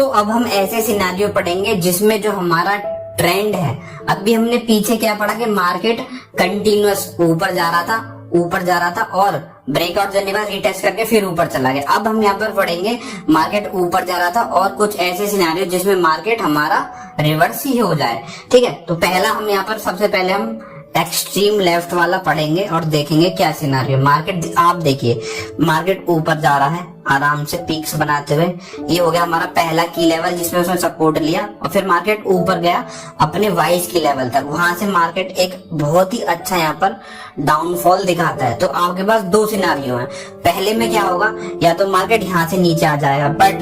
अब हम ऐसे सिनारियो पढ़ेंगे जिसमें जो हमारा ट्रेंड है, अभी हमने पीछे क्या पढ़ा कि मार्केट कंटिन्यूअस ऊपर जा रहा था और ब्रेकआउट देने के बाद रिटेस्ट करके फिर ऊपर चला गया। अब हम यहाँ पर पढ़ेंगे मार्केट ऊपर जा रहा था और कुछ ऐसे सिनेरियो जिसमें मार्केट हमारा रिवर्स ही हो जाए। ठीक है, तो पहला हम यहाँ पर सबसे पहले हम एक्सट्रीम लेफ्ट वाला पढ़ेंगे और देखेंगे क्या सिनेरियो। मार्केट आप देखिए, मार्केट ऊपर जा रहा है आराम से पीक्स बनाते हुए, ये हो गया हमारा पहला की लेवल जिसमें उसने सपोर्ट लिया, और फिर मार्केट ऊपर गया अपने वाइस की लेवल तक, वहां से मार्केट एक बहुत ही अच्छा यहाँ पर डाउनफॉल दिखाता है। तो आपके पास 2 सिनेरियो हैं, पहले में क्या होगा, या तो मार्केट यहाँ से नीचे आ जाएगा, बट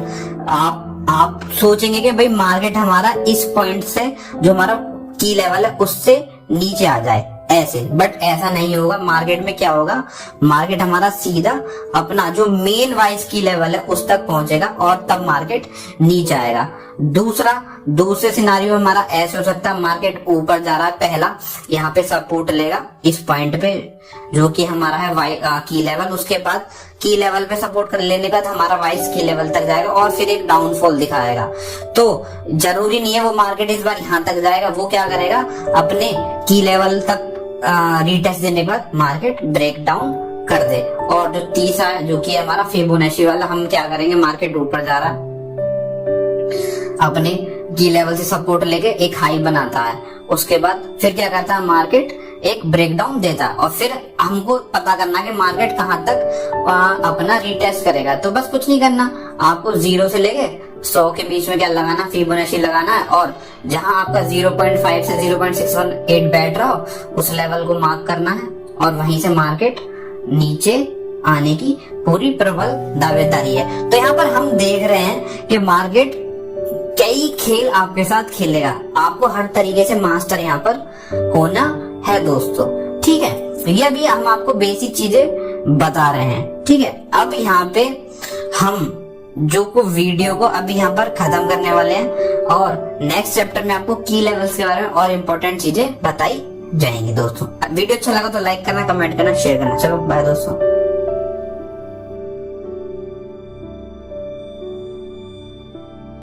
आप सोचेंगे कि भाई मार्केट हमारा इस पॉइंट से जो हमारा की लेवल है उससे नीचे आ जाए ऐसे, बट ऐसा नहीं होगा। मार्केट में क्या होगा, मार्केट हमारा सीधा अपना जो मेन वाइस की लेवल है उस तक पहुंचेगा और तब मार्केट नीचे आएगा। दूसरे सिनारियो में हमारा ऐसे हो सकता है, मार्केट ऊपर जा रहा है, पहला यहाँ पे सपोर्ट लेगा इस पॉइंट पे जो कि हमारा है की लेवल, उसके बाद की लेवल पे सपोर्ट कर लेने के बाद हमारा वाइस की लेवल तक जाएगा और फिर एक डाउनफॉल दिखाएगा। तो जरूरी नहीं है वो मार्केट इस बार यहाँ तक जाएगा, वो क्या करेगा अपने की लेवल तक रिटेस्ट देने के बाद मार्केट ब्रेक डाउन कर दे। और जो तीसरा है जो कि हमारा फिबोनाची वाला, हम क्या करेंगे, मार्केट ऊपर जा रहा है अपने की लेवल से सपोर्ट लेके एक हाई बनाता है, उसके बाद फिर क्या करता है मार्केट एक ब्रेकडाउन देता है, और फिर हमको पता करना है कि मार्केट कहां तक अपना रिटेस्ट करेगा। तो बस कुछ नहीं करना, आपको 0 से लेके 100 के बीच में क्या लगाना, फिबोनाची लगाना है, और जहां आपका 0.5 से 0.618 बैठ रहा हो उस लेवल को मार्क करना है, और वहीं से मार्केट नीचे आने की पूरी प्रबल दावेदारी है। तो यहाँ पर हम देख रहे हैं कि मार्केट कई खेल आपके साथ खेलेगा, आपको हर तरीके से मास्टर यहाँ पर होना है दोस्तों। ठीक है, ये भी हम आपको बेसिक चीजें बता रहे हैं। ठीक है, अब यहाँ पे हम जो को वीडियो को अभी यहाँ पर खत्म करने वाले हैं और नेक्स्ट चैप्टर में आपको की लेवल्स के बारे में और इम्पोर्टेंट चीजें बताई जाएंगी दोस्तों। वीडियो अच्छा लगा तो लाइक करना, कमेंट करना, शेयर करना। चलो बाय दोस्तों।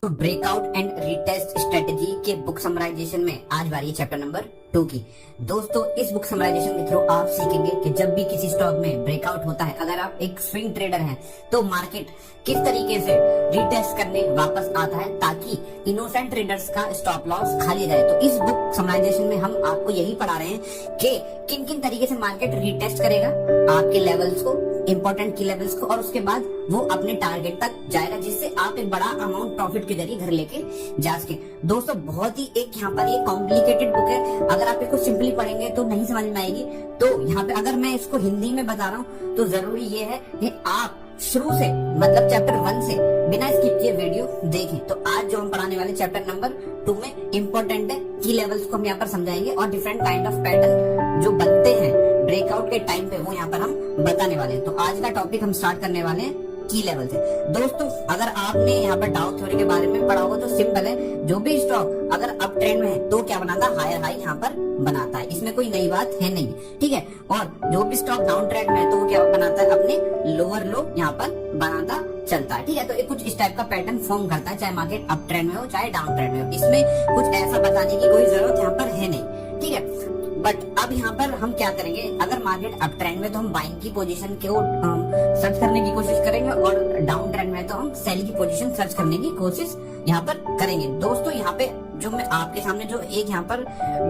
तो ब्रेकआउट एंड रीटेस्ट स्ट्रेटेजी के बुक समराइजेशन में आज बारी चैप्टर नंबर 2 की। दोस्तों इस बुक समराइजेशन के थ्रू आप सीखेंगे कि जब भी किसी स्टॉक में ब्रेकआउट होता है, अगर आप एक स्विंग ट्रेडर हैं, तो मार्केट किस तरीके से रीटेस्ट करने वापस आता है ताकि इनोसेंट ट्रेडर्स का स्टॉप लॉस खा लिया जाए। तो इस बुक समराइजेशन में हम आपको यही पढ़ा रहे हैं कि किन किन तरीके से मार्केट रीटेस्ट करेगा आपके लेवल्स को, इंपॉर्टेंट की लेवल्स को, और उसके बाद वो अपने टारगेट तक जाएगा, जिससे आप एक बड़ा अमाउंट प्रॉफिट के जरिए घर लेके जा सके। दोस्तों बहुत ही एक यहाँ पर ये कॉम्प्लिकेटेड बुक है, अगर आप इसको सिंपली पढ़ेंगे तो नहीं समझ में आएगी। तो यहाँ पे अगर मैं इसको हिंदी में बता रहा हूँ तो जरूरी ये है कि आप शुरू से मतलब चैप्टर 1 से बिना स्किप किए वीडियो देखें। तो आज जो हम पढ़ाने वाले चैप्टर नंबर 2 में इंपॉर्टेंट है की लेवल्स को हम यहाँ पर समझाएंगे और डिफरेंट काइंड ऑफ पैटर्न जो बनते हैं ब्रेकआउट के टाइम पे वो यहाँ पर हम बताने वाले हैं। तो आज का टॉपिक हम स्टार्ट करने वाले हैं की लेवल से। दोस्तों अगर आपने यहाँ पर डाउ थ्योरी के बारे में पढ़ा होगा तो सिंपल है, जो भी स्टॉक अगर अप ट्रेंड में है तो क्या बनाता है, हायर हाई यहाँ पर बनाता है, इसमें कोई नई बात है नहीं। ठीक है, और जो भी स्टॉक डाउन ट्रेंड में है तो वो क्या बनाता है, अपने लोअर लो यहाँ पर बनाता चलता है। ठीक है, तो ये कुछ इस टाइप का पैटर्न फॉर्म करता है, चाहे मार्केट अप ट्रेंड में हो चाहे डाउन ट्रेंड में हो, इसमें कुछ ऐसा बताने की कोई जरूरत यहाँ पर है नहीं। ठीक है, बट अब यहाँ पर हम क्या करेंगे, अगर मार्केट अप ट्रेंड में तो हम बाइंग की पोजीशन को सर्च करने की कोशिश करेंगे और डाउन ट्रेंड में तो हम सेल की पोजीशन सर्च करने की कोशिश यहाँ पर करेंगे। दोस्तों यहाँ पे जो मैं आपके सामने जो एक यहाँ पर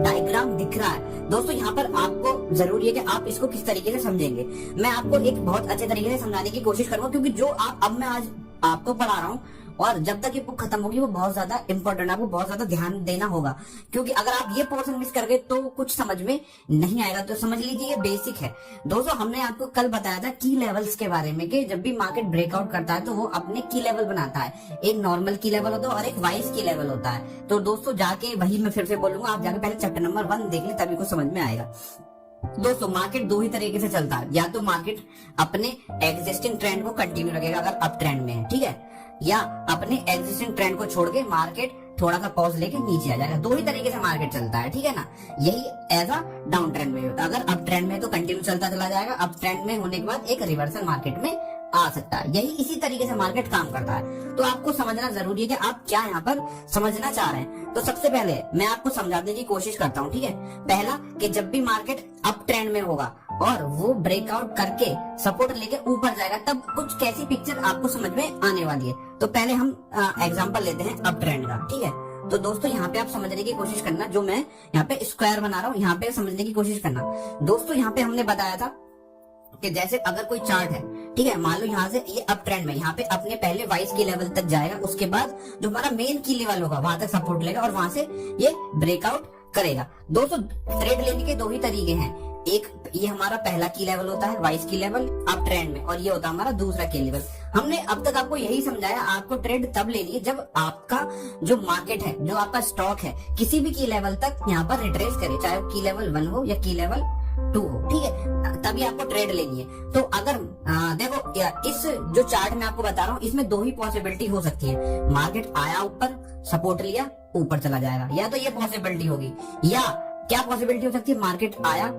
डायग्राम दिख रहा है, दोस्तों यहाँ पर आपको जरूरी है कि आप इसको किस तरीके से समझेंगे। मैं आपको एक बहुत अच्छे तरीके से समझाने की कोशिश करूंगा, क्योंकि जो अब मैं आज आपको पढ़ा रहा हूँ और जब तक ये बुक खत्म होगी वो बहुत ज्यादा इंपॉर्टेंट, आपको बहुत ज्यादा ध्यान देना होगा, क्योंकि अगर आप ये पोर्शन मिस कर गए तो कुछ समझ में नहीं आएगा। तो समझ लीजिए ये बेसिक है। दोस्तों हमने आपको कल बताया था की लेवल्स के बारे में कि जब भी मार्केट ब्रेकआउट करता है तो वो अपने की लेवल बनाता है, एक नॉर्मल की लेवल होता है और एक वाइज की लेवल होता है। तो दोस्तों जाके वही मैं फिर से बोलूंगा, आप जाके पहले चैप्टर नंबर 1 देख ले तभी को समझ में आएगा। दोस्तों मार्केट दो ही तरीके से चलता है, या तो मार्केट अपने एग्जिस्टिंग ट्रेंड को कंटिन्यू रखेगा अगर अप ट्रेंड में है, ठीक है, या अपने एग्जिस्टिंग ट्रेंड को छोड़ के मार्केट थोड़ा सा पॉज लेके नीचे आ जाएगा। दो ही तरीके से मार्केट चलता है, ठीक है ना। यही एज अ डाउन ट्रेंड में होता है, अगर अप ट्रेंड में तो कंटिन्यू चलता चला जाएगा, अप ट्रेंड में होने के बाद एक रिवर्सल मार्केट में आ सकता है। यही इसी तरीके से मार्केट काम करता है। तो आपको समझना जरूरी है कि आप क्या यहाँ पर समझना चाह रहे हैं। तो सबसे पहले मैं आपको समझाने की कोशिश करता हूँ, ठीक है। पहला कि जब भी मार्केट अप ट्रेंड में होगा और वो ब्रेकआउट करके सपोर्ट लेके ऊपर जाएगा, तब कुछ कैसी पिक्चर आपको समझ में आने वाली है। तो पहले हम एग्जांपल लेते हैं अप ट्रेंड का, ठीक है। तो दोस्तों यहाँ पे आप समझने की कोशिश करना, जो मैं यहाँ पे स्क्वायर बना रहा हूँ यहाँ पे समझने की कोशिश करना। दोस्तों यहाँ पे हमने बताया था कि जैसे अगर कोई चार्ट है, ठीक है, मान लो यहाँ से ये अप ट्रेंड में, यहाँ पे अपने पहले वाइज की लेवल तक जाएगा, उसके बाद जो हमारा मेन की लेवल होगा वहां तक सपोर्ट लेगा और वहां से ये ब्रेकआउट करेगा। दोस्तों ट्रेड लेने के दो ही तरीके हैं, एक ये हमारा पहला की लेवल होता है वाइज की लेवल अप ट्रेंड में, और ये होता है हमारा दूसरा की लेवल। हमने अब तक आपको यही समझाया, आपको ट्रेड तब लेनी है जब आपका जो मार्केट है, जो आपका स्टॉक है, किसी भी की लेवल तक यहाँ पर रिट्रेस करे, चाहे की लेवल 1 हो या की लेवल 2 हो, ठीक है, तभी आपको ट्रेड लेनी है। तो अगर देखो इस जो चार्ट में आपको बता रहा हूँ, इसमें दो ही पॉसिबिलिटी हो सकती है, मार्केट आया ऊपर सपोर्ट लिया ऊपर चला जाएगा, या तो ये पॉसिबिलिटी होगी, या क्या पॉसिबिलिटी हो सकती है, मार्केट आया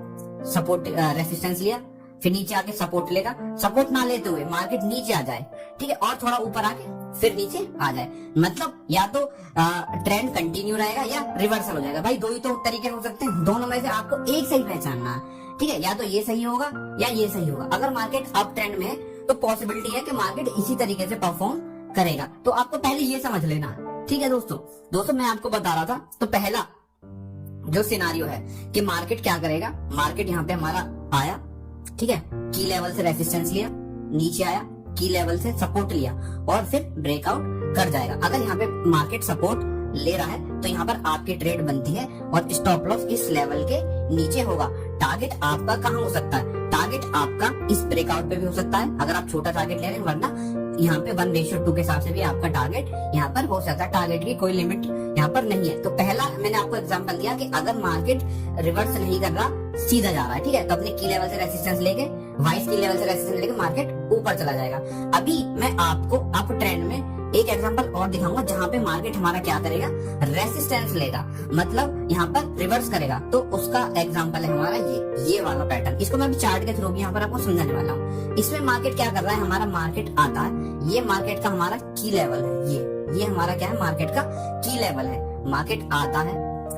सपोर्ट रेसिस्टेंस लिया फिर नीचे आके सपोर्ट लेगा, सपोर्ट ना लेते हुए मार्केट नीचे आ जाए, ठीक है, और थोड़ा ऊपर आके फिर नीचे आ जाए। मतलब या तो ट्रेंड कंटिन्यू रहेगा या रिवर्सल हो जाएगा। भाई दो ही तो तरीके हो सकते हैं, दोनों में से आपको एक सही पहचानना है, ठीक है, या तो ये सही होगा या ये सही होगा। अगर मार्केट अप ट्रेंड में है तो पॉसिबिलिटी है कि मार्केट इसी तरीके से परफॉर्म करेगा। तो आपको पहले ये समझ लेना, ठीक है दोस्तों मैं आपको बता रहा था, तो पहला जो सिनारियो है कि मार्केट क्या करेगा, मार्केट यहाँ पे हमारा आया, ठीक है, की लेवल से रेसिस्टेंस लिया, नीचे आया, की लेवल से सपोर्ट लिया और फिर ब्रेकआउट कर जाएगा। अगर यहाँ पे मार्केट सपोर्ट ले रहा है तो यहाँ पर आपकी ट्रेड बनती है और स्टॉप लॉस इस लेवल के नीचे होगा। टारगेट आपका कहाँ हो सकता है, टारगेट आपका इस ब्रेकआउट पे भी हो सकता है अगर आप छोटा टारगेट ले रहे हैं, वरना यहाँ पे 1:2 के हिसाब से भी आपका टारगेट यहाँ पर हो सकता है। टारगेट की कोई लिमिट यहाँ पर नहीं है। तो पहला मैंने आपको एग्जांपल दिया कि अगर मार्केट रिवर्स नहीं कर रहा सीधा जा रहा है, ठीक है। तो अपने की लेवल से रेसिस्टेंस लेके, वाइस की लेवल से रेसिस्टेंस लेके मार्केट ऊपर चला जाएगा। अभी मैं आपको अप ट्रेंड में एक एग्जांपल और दिखाऊंगा जहां पे मार्केट हमारा क्या करेगा, रेसिस्टेंस लेगा, मतलब यहाँ पर रिवर्स करेगा। तो उसका एग्जांपल है हमारा ये वाला पैटर्न। इसको मैं अभी चार्ट के थ्रू भी यहाँ पर आपको समझाने वाला हूँ। इसमें मार्केट क्या कर रहा है, हमारा मार्केट आता है, ये मार्केट का हमारा की लेवल है, ये हमारा क्या है, मार्केट का की लेवल है। मार्केट आता है,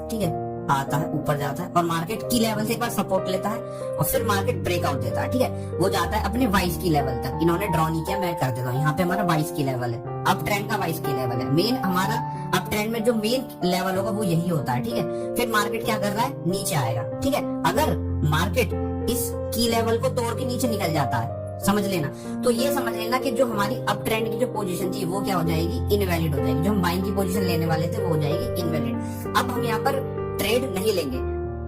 ठीक है, आता है, ऊपर जाता है और मार्केट की लेवल से एक बार सपोर्ट लेता है और फिर मार्केट ब्रेकआउट देता है, ठीक है। वो जाता है अपने वाइस की लेवल तक। इन्होंने ड्रॉ नहीं किया, मैं कर देता हूँ। यहाँ पे हमारा वाइस की लेवल है, अप ट्रेंड का वाइस की लेवल है। मेन हमारा अप ट्रेंड में जो मेन लेवल होगा वो यही होता है, ठीक है। फिर मार्केट क्या कर रहा है, नीचे आएगा, ठीक है। अगर मार्केट इस की लेवल को तोड़ के नीचे निकल जाता है, समझ लेना, तो ये समझ लेना कि जो हमारी अप ट्रेंड की जो पोजीशन थी वो क्या हो जाएगी, इनवैलिड हो जाएगी। जो हम बाइंग की पोजीशन लेने वाले थे वो हो जाएगी इनवैलिड। अब हम यहाँ पर ट्रेड नहीं लेंगे।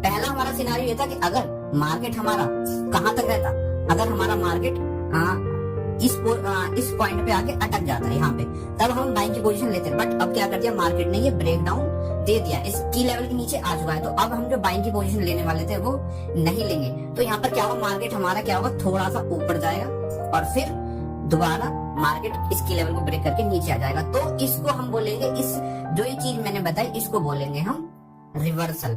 पहला हमारा सिनारियो ये था कि अगर मार्केट हमारा कहां तक रहता, अगर हमारा मार्केट इस पॉइंट पे आके अटक जाता है यहाँ पे, तब हम बाइंग की पोजीशन लेते हैं। बट अब क्या कर दिया मार्केट ने, ये ब्रेक डाउन दे दिया, इस की लेवल के नीचे आ चुका है। तो अब हम जो बाइंग की पोजीशन लेने वाले थे वो नहीं लेंगे। तो यहाँ पर क्या होगा, मार्केट हमारा क्या होगा, थोड़ा सा ऊपर जाएगा और फिर दोबारा मार्केट इस की लेवल को ब्रेक करके नीचे आ जाएगा। तो इसको हम बोलेंगे, इस जो ये चीज मैंने बताई इसको बोलेंगे हम रिवर्सल,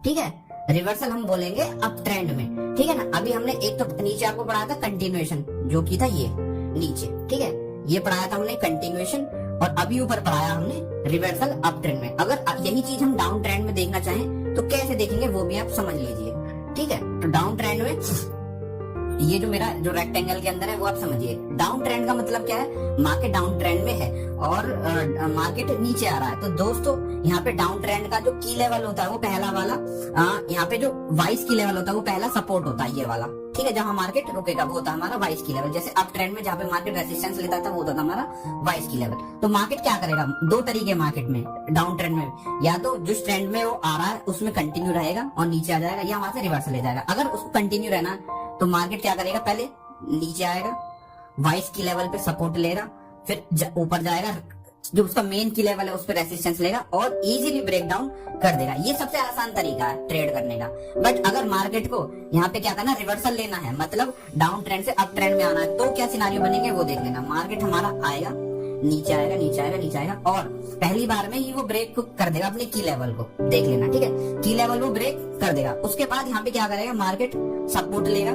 ठीक है। रिवर्सल हम बोलेंगे अप ट्रेंड में, ठीक है ना। अभी हमने एक तो नीचे आपको पढ़ाया था कंटिन्यूएशन, जो की था ये नीचे, ठीक है, ये पढ़ाया था हमने कंटिन्यूएशन, और अभी ऊपर पढ़ाया हमने रिवर्सल अप ट्रेंड में। अगर यही चीज हम डाउन ट्रेंड में देखना चाहें तो कैसे देखेंगे वो भी आप समझ लीजिए, ठीक है। तो डाउन ट्रेंड में ये जो मेरा जो रेक्टेंगल के अंदर है वो आप समझिए। डाउन ट्रेंड का मतलब क्या है, मार्केट डाउन ट्रेंड में है और मार्केट नीचे आ रहा है। तो दोस्तों यहाँ पे डाउन ट्रेंड का जो की लेवल होता है वो पहला वाला, यहाँ पे जो वाइस की लेवल होता है वो पहला सपोर्ट होता है, ये वाला, ठीक है। जहां मार्केट रुकेगा वो होता है हमारा वाइस की लेवल। जैसे अप ट्रेंड में जहाँ पे मार्केट रेसिस्टेंस लेता था वो होता था हमारा वाइस की लेवल। तो मार्केट क्या करेगा, दो तरीके मार्केट में डाउन ट्रेंड में, या तो जिस ट्रेंड में वो आ रहा है उसमें कंटिन्यू रहेगा और नीचे आ जाएगा, या वहां से रिवर्सल ले जाएगा। अगर उसको कंटिन्यू रहना है तो मार्केट क्या करेगा, पहले नीचे आएगा, वाइस की लेवल पे सपोर्ट लेगा, फिर ऊपर जाएगा, जो उसका मेन की लेवल है उस पर रेसिस्टेंस लेगा और इजीली ब्रेक डाउन कर देगा। ये सबसे आसान तरीका है ट्रेड करने का। बट अगर मार्केट को यहाँ पे क्या करना, रिवर्सल लेना है, मतलब डाउन ट्रेंड से अप ट्रेंड में आना है, तो क्या सिनारियो बनेंगे वो देख लेना। मार्केट हमारा आएगा, नीचे आएगा, नीचे आएगा, नीचे आएगा और पहली बार में ही वो ब्रेक कर देगा अपने की लेवल को, देख लेना, ठीक है। की लेवल वो ब्रेक कर देगा। उसके बाद यहाँ पे क्या करेगा, मार्केट सपोर्ट लेगा,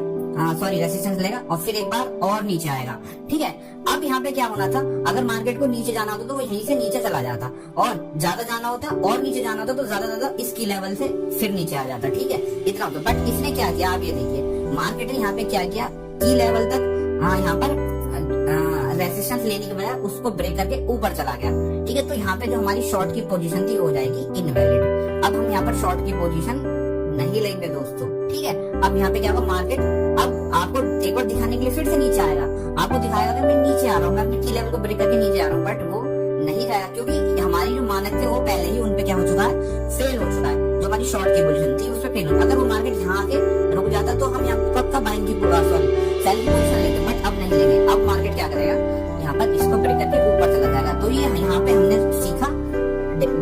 रेसिस्टेंस लेगा और फिर एक बार और नीचे आएगा, ठीक है। अब यहाँ पे क्या होना था, अगर मार्केट को नीचे जाना होता तो वो यहीं से नीचे चला जाता, और ज्यादा जाना होता और नीचे जाना होता तो ज्यादा इसकी लेवल से फिर नीचे आ जाता, ठीक है, इतना होता। बट इसने क्या किया, आप ये देखिए, मार्केट ने यहाँ पे क्या किया, की लेवल तक यहाँ पर रेसिस्टेंस लेने के बजाय उसको ब्रेक करके ऊपर चला गया, ठीक है। तो यहाँ पे जो हमारी शॉर्ट की पोजीशन थी हो जाएगी इनवैलिड। अब हम यहाँ पर शॉर्ट की पोजीशन नहीं लेंगे दोस्तों, ठीक है। अब यहाँ पे क्या होगा, मार्केट अब आपको एक बार दिखाने के लिए फिर से नीचे आएगा, आपको दिखाएगा कि मैं नीचे आ रहा हूँ, मैं अपने की लेवल को ब्रेक करके नीचे आ रहा हूँ, बट वो नहीं जाएगा क्योंकि हमारी जो मानक थे वो पहले ही उनपे क्या हो चुका है, फेल हो चुका है। जो हमारी शॉर्ट की पोजीशन थी उस पर फेल हो। अगर वो मार्केट यहाँ आके रुक जाता तो हम यहाँ पक्का बाइंग की सेल की पोजीशन लेते, बट अब नहीं लेंगे। अब मार्केट क्या करेगा, यहाँ पर इसको ब्रेक करके ऊपर चला जाएगा। तो ये यहाँ पे हमने सीखा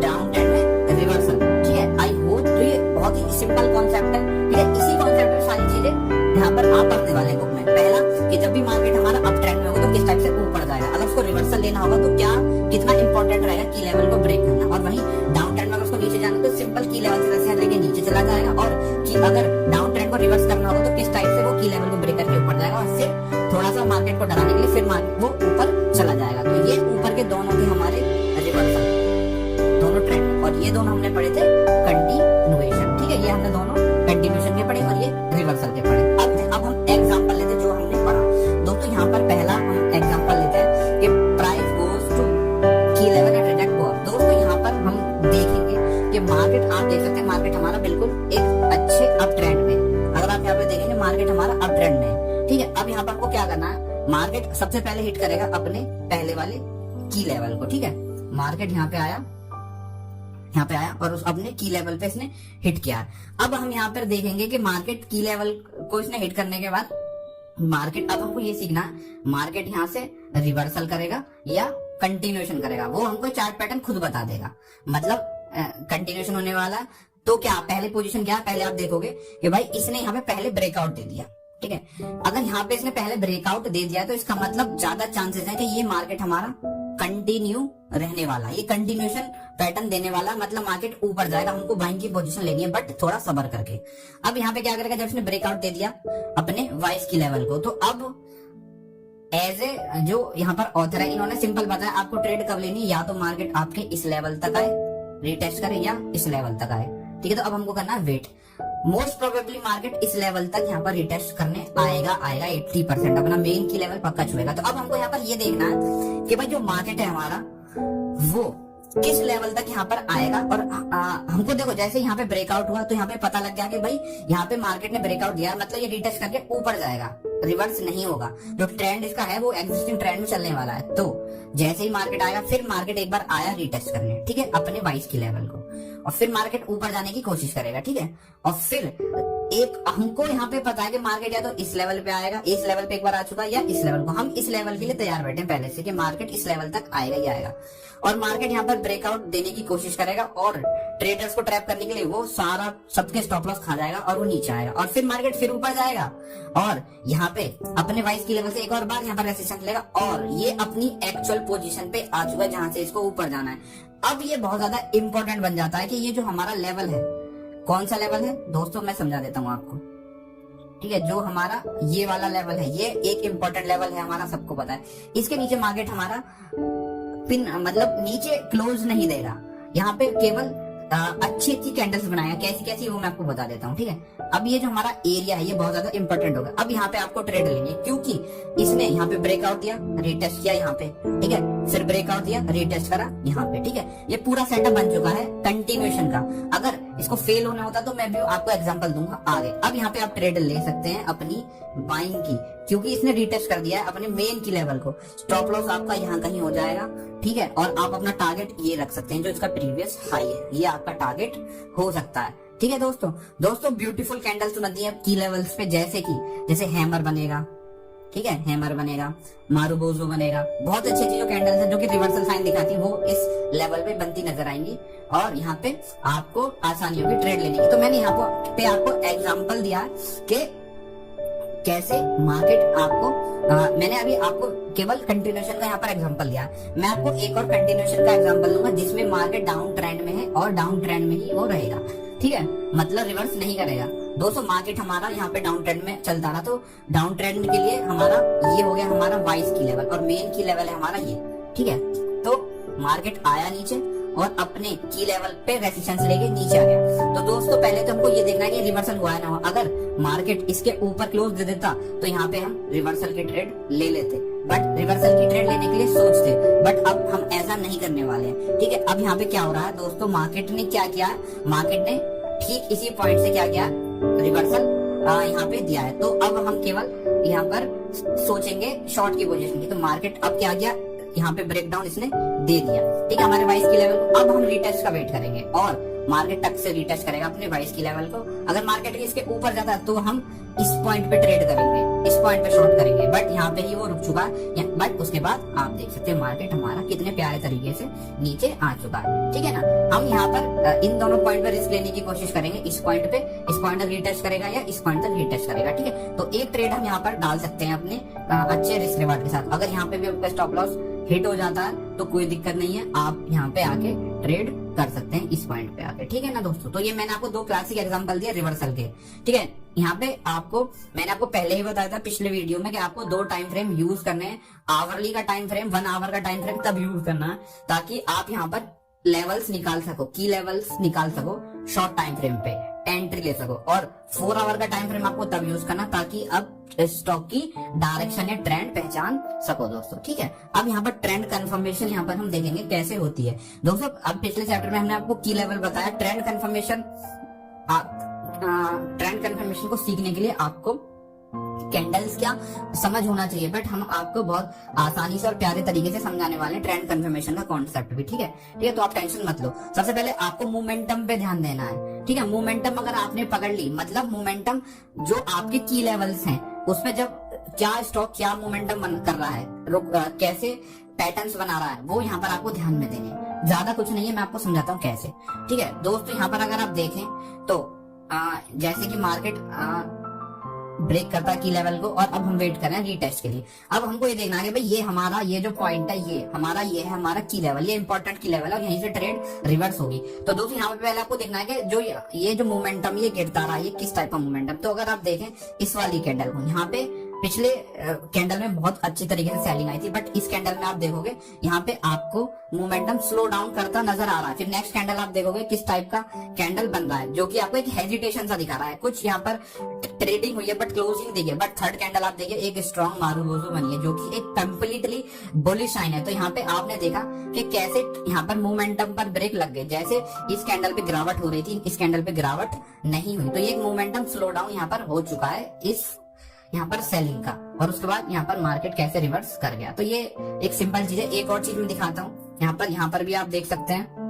डाउन ट्रेंड में रिवर्सल, ठीक है। आई होप तो ये बहुत ही सिंपल कॉन्सेप्ट है, ठीक है। इसी कॉन्सेप्ट में सारी चीजें यहाँ पर आप पढ़ने वाले बुक में। पहला कि जब भी मार्केट हमारा अप ट्रेंड में होगा तो किस टाइप से ऊपर जाएगा, अगर उसको रिवर्सल लेना होगा तो क्या कितना इंपॉर्टेंट रहेगा की लेवल को ब्रेक करना, और वहीं डाउन ट्रेंड में अगर उसको नीचे जाना तो सिंपल की लेवल से लेके नीचे चला जाएगा, और कि अगर डाउन ट्रेंड को रिवर्स करना होगा तो किस टाइप से वो की लेवल को ब्रेक करके ऊपर जाएगा, और फिर थोड़ा सा मार्केट को डराने के लिए फिर मार्केट वो ऊपर चला जाएगा। तो ये ऊपर के दोनों के हमारे रिवर्सल दोनों ट्रेंड, और ये दोनों हमने पढ़े थे कंटिन्यूएशन, ठीक है। ये हमने दोनों कंटिन्यूएशन के पढ़े और ये रिवर्सल के पढ़े। अब हम एग्जांपल लेते हैं जो हमने पढ़ा दोस्तों। यहाँ पर पहला हम एग्जांपल लेते हैं कि प्राइस गोज टू की level and reject go up. दोस्तों यहाँ पर हम देखेंगे कि मार्केट, आप देख सकते हैं मार्केट हमारा बिल्कुल एक अच्छे अप ट्रेंड में, अगर आप यहाँ पे देखेंगे मार्केट हमारा अप ट्रेंड में है, ठीक है। अब यहाँ पर आपको क्या करना है, मार्केट सबसे पहले हिट करेगा अपने पहले वाले की लेवल को, ठीक है। मार्केट यहाँ पे आया और उस अपने की लेवल पे इसने हिट किया। अब हम यहाँ पर देखेंगे कि मार्केट की लेवल को इसने हिट करने के बाद मार्केट, अब हमको ये सीखना है मार्केट यहाँ से रिवर्सल करेगा या कंटिन्यूएशन करेगा, वो हमको चार्ट पैटर्न खुद बता देगा। मतलब कंटिन्यूएशन होने वाला, तो क्या पहले पोजीशन क्या है, पहले आप देखोगे कि भाई इसने यहाँ पे पहले ब्रेकआउट दे दिया, ठीक है। अगर यहाँ पे इसने पहले ब्रेकआउट दे दिया तो इसका मतलब ज्यादा चांसेस है कि ये मार्केट हमारा कंटिन्यू रहने वाला, ये कंटिन्यूएशन पैटर्न देने वाला, मतलब मार्केट ऊपर जाएगा। हमको बाइंग की पोजीशन लेनी है, बट थोड़ा सब्र करके। अब यहाँ पे क्या करेगा, जब इसने ब्रेकआउट दे दिया अपने वाइस की लेवल को, तो अब एज ए जो यहाँ पर ऑथर है, इन्होंने सिंपल बताया आपको ट्रेड कब लेनी है, या तो मार्केट आपके इस लेवल तक आए, रिटेस्ट करे, या इस लेवल तक आए, ठीक है। तो अब हमको करना है वेट। मोस्ट प्रोबेबली मार्केट इस लेवल तक यहाँ पर रिटेस्ट करने आएगा 80%, अपना मेन की लेवल पक्का छुएगा। तो अब हमको यहाँ पर ये देखना है कि भाई जो मार्केट है हमारा वो किस लेवल तक यहाँ पर आएगा। और हमको देखो जैसे यहाँ पे ब्रेकआउट हुआ तो यहाँ पे पता लग गया कि भाई यहाँ पे मार्केट ने ब्रेकआउट दिया, मतलब ये रिटेस्ट करके ऊपर जाएगा, रिवर्स नहीं होगा। जो ट्रेंड इसका है वो एग्जिस्टिंग ट्रेंड में चलने वाला है। तो जैसे ही मार्केट आएगा, फिर मार्केट एक बार आया रिटेस्ट करने, ठीक है, अपने 22 की लेवल को, और फिर मार्केट ऊपर जाने की कोशिश करेगा, ठीक है। और फिर एक हमको यहाँ पे पता है कि मार्केट या तो इस लेवल पे आएगा, इस लेवल पे एक बार आ चुका है, या इस लेवल को, हम इस लेवल के लिए तैयार बैठे पहले से कि मार्केट इस लेवल तक आएगा ही आएगा। और मार्केट यहाँ पर ब्रेकआउट देने की कोशिश करेगा, और ट्रेडर्स को ट्रैप करने के लिए वो सारा सबके स्टॉप लॉस खा जाएगा और वो नीचे आएगा, और फिर मार्केट फिर ऊपर जाएगा, और यहाँ पे अपने 22 की लेवल से एक और बार यहाँ पर रेजिस्टेंस लेगा, और ये अपनी एक्चुअल पोजीशन पे आ चुका है जहां से इसको ऊपर जाना है। अब ये बहुत ज्यादा इंपॉर्टेंट बन जाता है कि ये जो हमारा लेवल है, कौन सा लेवल है दोस्तों, मैं समझा देता हूँ आपको, ठीक है। जो हमारा ये वाला लेवल है, ये एक इंपॉर्टेंट लेवल है हमारा, सबको पता है। इसके नीचे मार्केट हमारा पिन मतलब नीचे क्लोज नहीं देगा, यहाँ पे केवल अच्छी अच्छी कैंडल्स बनाएगा। कैसी कैसी वो मैं आपको बता देता हूँ, ठीक है। अब ये जो हमारा एरिया है ये बहुत ज्यादा इंपॉर्टेंट होगा। अब यहाँ पे आपको ट्रेड लेनी है, क्योंकि इसने यहाँ पे ब्रेकआउट दिया, रिटेस्ट किया यहाँ पे, ठीक है, फिर ब्रेकआउट दिया, रिटेस्ट करा यहाँ पे, ठीक है। ये पूरा सेटअप बन चुका है कंटिन्यूएशन का। अगर इसको फेल होना होता तो मैं भी आपको एग्जांपल दूंगा आगे। अब यहाँ पे आप ट्रेड ले सकते हैं अपनी बाइंग की, क्योंकि इसने रिटेस्ट कर दिया है अपने मेन की लेवल को। स्टॉप लॉस आपका यहाँ कहीं हो जाएगा, ठीक है, और आप अपना टारगेट ये रख सकते हैं जो इसका प्रीवियस हाई है, ये आपका टारगेट हो सकता है, ठीक है। दोस्तों ब्यूटीफुल कैंडल्स बनती है की लेवल्स पे, जैसे हैमर बनेगा, ठीक है, हैमर बनेगा, मारुबोजो बनेगा, बहुत अच्छी अच्छी जो कैंडल्स है जो कि रिवर्सल साइन दिखाती है वो इस लेवल पे बनती नजर आएंगी, और यहाँ पे आपको आसानी होगी ट्रेड लेने की। तो मैंने यहाँ पे आपको एग्जांपल दिया कि कैसे मार्केट आपको मैंने अभी आपको केवल कंटिन्यूएशन का यहाँ पर एग्जांपल दिया। मैं आपको एक और कंटिन्यूएशन का एग्जांपल दूंगा जिसमें मार्केट डाउन ट्रेंड में है और डाउन ट्रेंड में ही वो रहेगा, ठीक है, मतलब रिवर्स नहीं करेगा। दोस्तों मार्केट हमारा यहाँ पे डाउन ट्रेंड में चलता रहा, तो डाउन ट्रेंड के लिए हमारा ये हो गया हमारा 22 की लेवल, और मेन की लेवल है हमारा ये, ठीक है। तो मार्केट आया नीचे और अपने की लेवल पे रेजिस्टेंस लेके नीचे आ गया। तो दोस्तों पहले तो हमको ये देखना है कि रिवर्सल हुआ है ना। अगर मार्केट इसके ऊपर क्लोज दे देता तो यहाँ पे हम रिवर्सल की ट्रेड ले लेते, बट रिवर्सल की ट्रेड लेने के लिए सोचते, बट अब हम ऐसा नहीं करने वाले हैं, ठीक है। अब यहाँ पे क्या हो रहा है दोस्तों, मार्केट ने क्या किया, मार्केट ने ठीक इसी पॉइंट से क्या किया, रिवर्सल यहाँ पे दिया है। तो अब हम केवल यहाँ पर सोचेंगे शॉर्ट की पोजीशन की। तो मार्केट अब क्या किया, यहाँ पे ब्रेकडाउन इसने दे दिया, ठीक है, हमारे 22 की लेवल को। अब हम रिटेस्ट का वेट करेंगे और मार्केट टक से रिटेस्ट करेगा अपने 22 की लेवल को। अगर मार्केट इसके ऊपर जाता है तो हम इस पॉइंट पे ट्रेड करेंगे, इस पॉइंट पे शॉर्ट करेंगे, बट यहाँ पे ही वो रुक चुका है। बट उसके बाद आप देख सकते हैं मार्केट हमारा कितने प्यारे तरीके से नीचे आ चुका है, ठीक है ना। हम यहाँ पर इन दोनों पॉइंट पे रिस्क लेने की कोशिश करेंगे, इस पॉइंट तक रिटेस्ट करेगा या इस पॉइंट तक रिटेस्ट करेगा, ठीक है। तो एक ट्रेड हम यहाँ पर डाल सकते हैं अपने अच्छे रिस्क रिवार्ड के साथ। अगर यहाँ पे भी आपका स्टॉप लॉस हिट हो जाता है तो कोई दिक्कत नहीं है, आप यहाँ पे आके ट्रेड कर सकते हैं इस पॉइंट पे आके, ठीक है ना दोस्तों। तो ये मैंने आपको दो क्लासिक एग्जांपल दिए रिवर्सल के, ठीक है। यहाँ पे मैंने आपको पहले ही बताया था पिछले वीडियो में कि आपको दो टाइम फ्रेम यूज करने हैं, आवरली का टाइम फ्रेम, 1 आवर का टाइम फ्रेम तब यूज करना है ताकि आप यहाँ पर लेवल्स निकाल सको, की लेवल्स निकाल सको शॉर्ट टाइम फ्रेम पे एंट्री ले सको, और 4 आवर का टाइम फ्रेम आपको तब यूज करना ताकि अब स्टॉक की डायरेक्शन या ट्रेंड पहचान सको दोस्तों, ठीक है। अब यहाँ पर ट्रेंड कंफर्मेशन यहाँ पर हम देखेंगे कैसे होती है दोस्तों। अब पिछले चैप्टर में हमने आपको की लेवल बताया, ट्रेंड कंफर्मेशन को सीखने के लिए आपको कैंडल्स क्या समझ होना चाहिए, बट हम आपको बहुत आसानी से और प्यारे तरीके से समझाने वाले हैं ट्रेंड कंफर्मेशन का कॉन्सेप्ट भी, ठीक है। तो आप टेंशन मत लो। सबसे पहले आपको मोमेंटम पे ध्यान देना है, ठीक है। मोमेंटम अगर आपने पकड़ ली, मतलब मोमेंटम जो आपके की लेवल्स हैं उसमें जब क्या स्टॉक क्या मोमेंटम कर रहा है, कैसे पैटर्न्स बना रहा है, वो यहाँ पर आपको ध्यान में देने, ज्यादा कुछ नहीं है, मैं आपको समझाता हूँ कैसे। ठीक है दोस्तों, यहाँ पर अगर आप देखें तो जैसे कि मार्केट ब्रेक करता है की लेवल को, और अब हम वेट कर रहे हैं रीटेस्ट के लिए। अब हमको ये देखना है कि भाई ये हमारा ये जो पॉइंट है ये है हमारा की लेवल, ये इंपॉर्टेंट की लेवल है, और यहीं से ट्रेड रिवर्स होगी। तो दोस्तों यहाँ पे पहले आपको देखना है कि जो ये जो मोमेंटम ये गिरता रहा, ये किस टाइप का मोमेंटम। तो अगर आप देखें इस वाली कैंडल को, यहाँ पे पिछले कैंडल में बहुत अच्छी तरीके से सेलिंग आई थी, बट इस कैंडल में आप देखोगे यहाँ पे आपको मोमेंटम स्लो डाउन करता नजर आ रहा है। फिर नेक्स्ट कैंडल आप देखोगे किस टाइप का कैंडल बन रहा है, जो कि आपको एक हेजिटेशन सा दिखा रहा है। कुछ यहाँ पर ट्रेडिंग हुई है बट क्लोजिंग देखिए, बट थर्ड कैंडल आप देखिए एक स्ट्रॉन्ग मारुबोजो बनी है, जो कि एक कंप्लीटली बुलिश साइन है। तो यहाँ पे आपने देखा कि कैसे यहाँ पर मोमेंटम पर ब्रेक लग गए। जैसे इस कैंडल पे गिरावट हो रही थी, इस कैंडल पे गिरावट नहीं हुई, तो ये मोमेंटम स्लो डाउन यहाँ पर हो चुका है इस यहाँ पर सेलिंग का, और उसके बाद यहाँ पर मार्केट कैसे रिवर्स कर गया। तो ये एक सिंपल चीज है। एक और चीज मैं दिखाता हूँ, यहाँ पर भी आप देख सकते हैं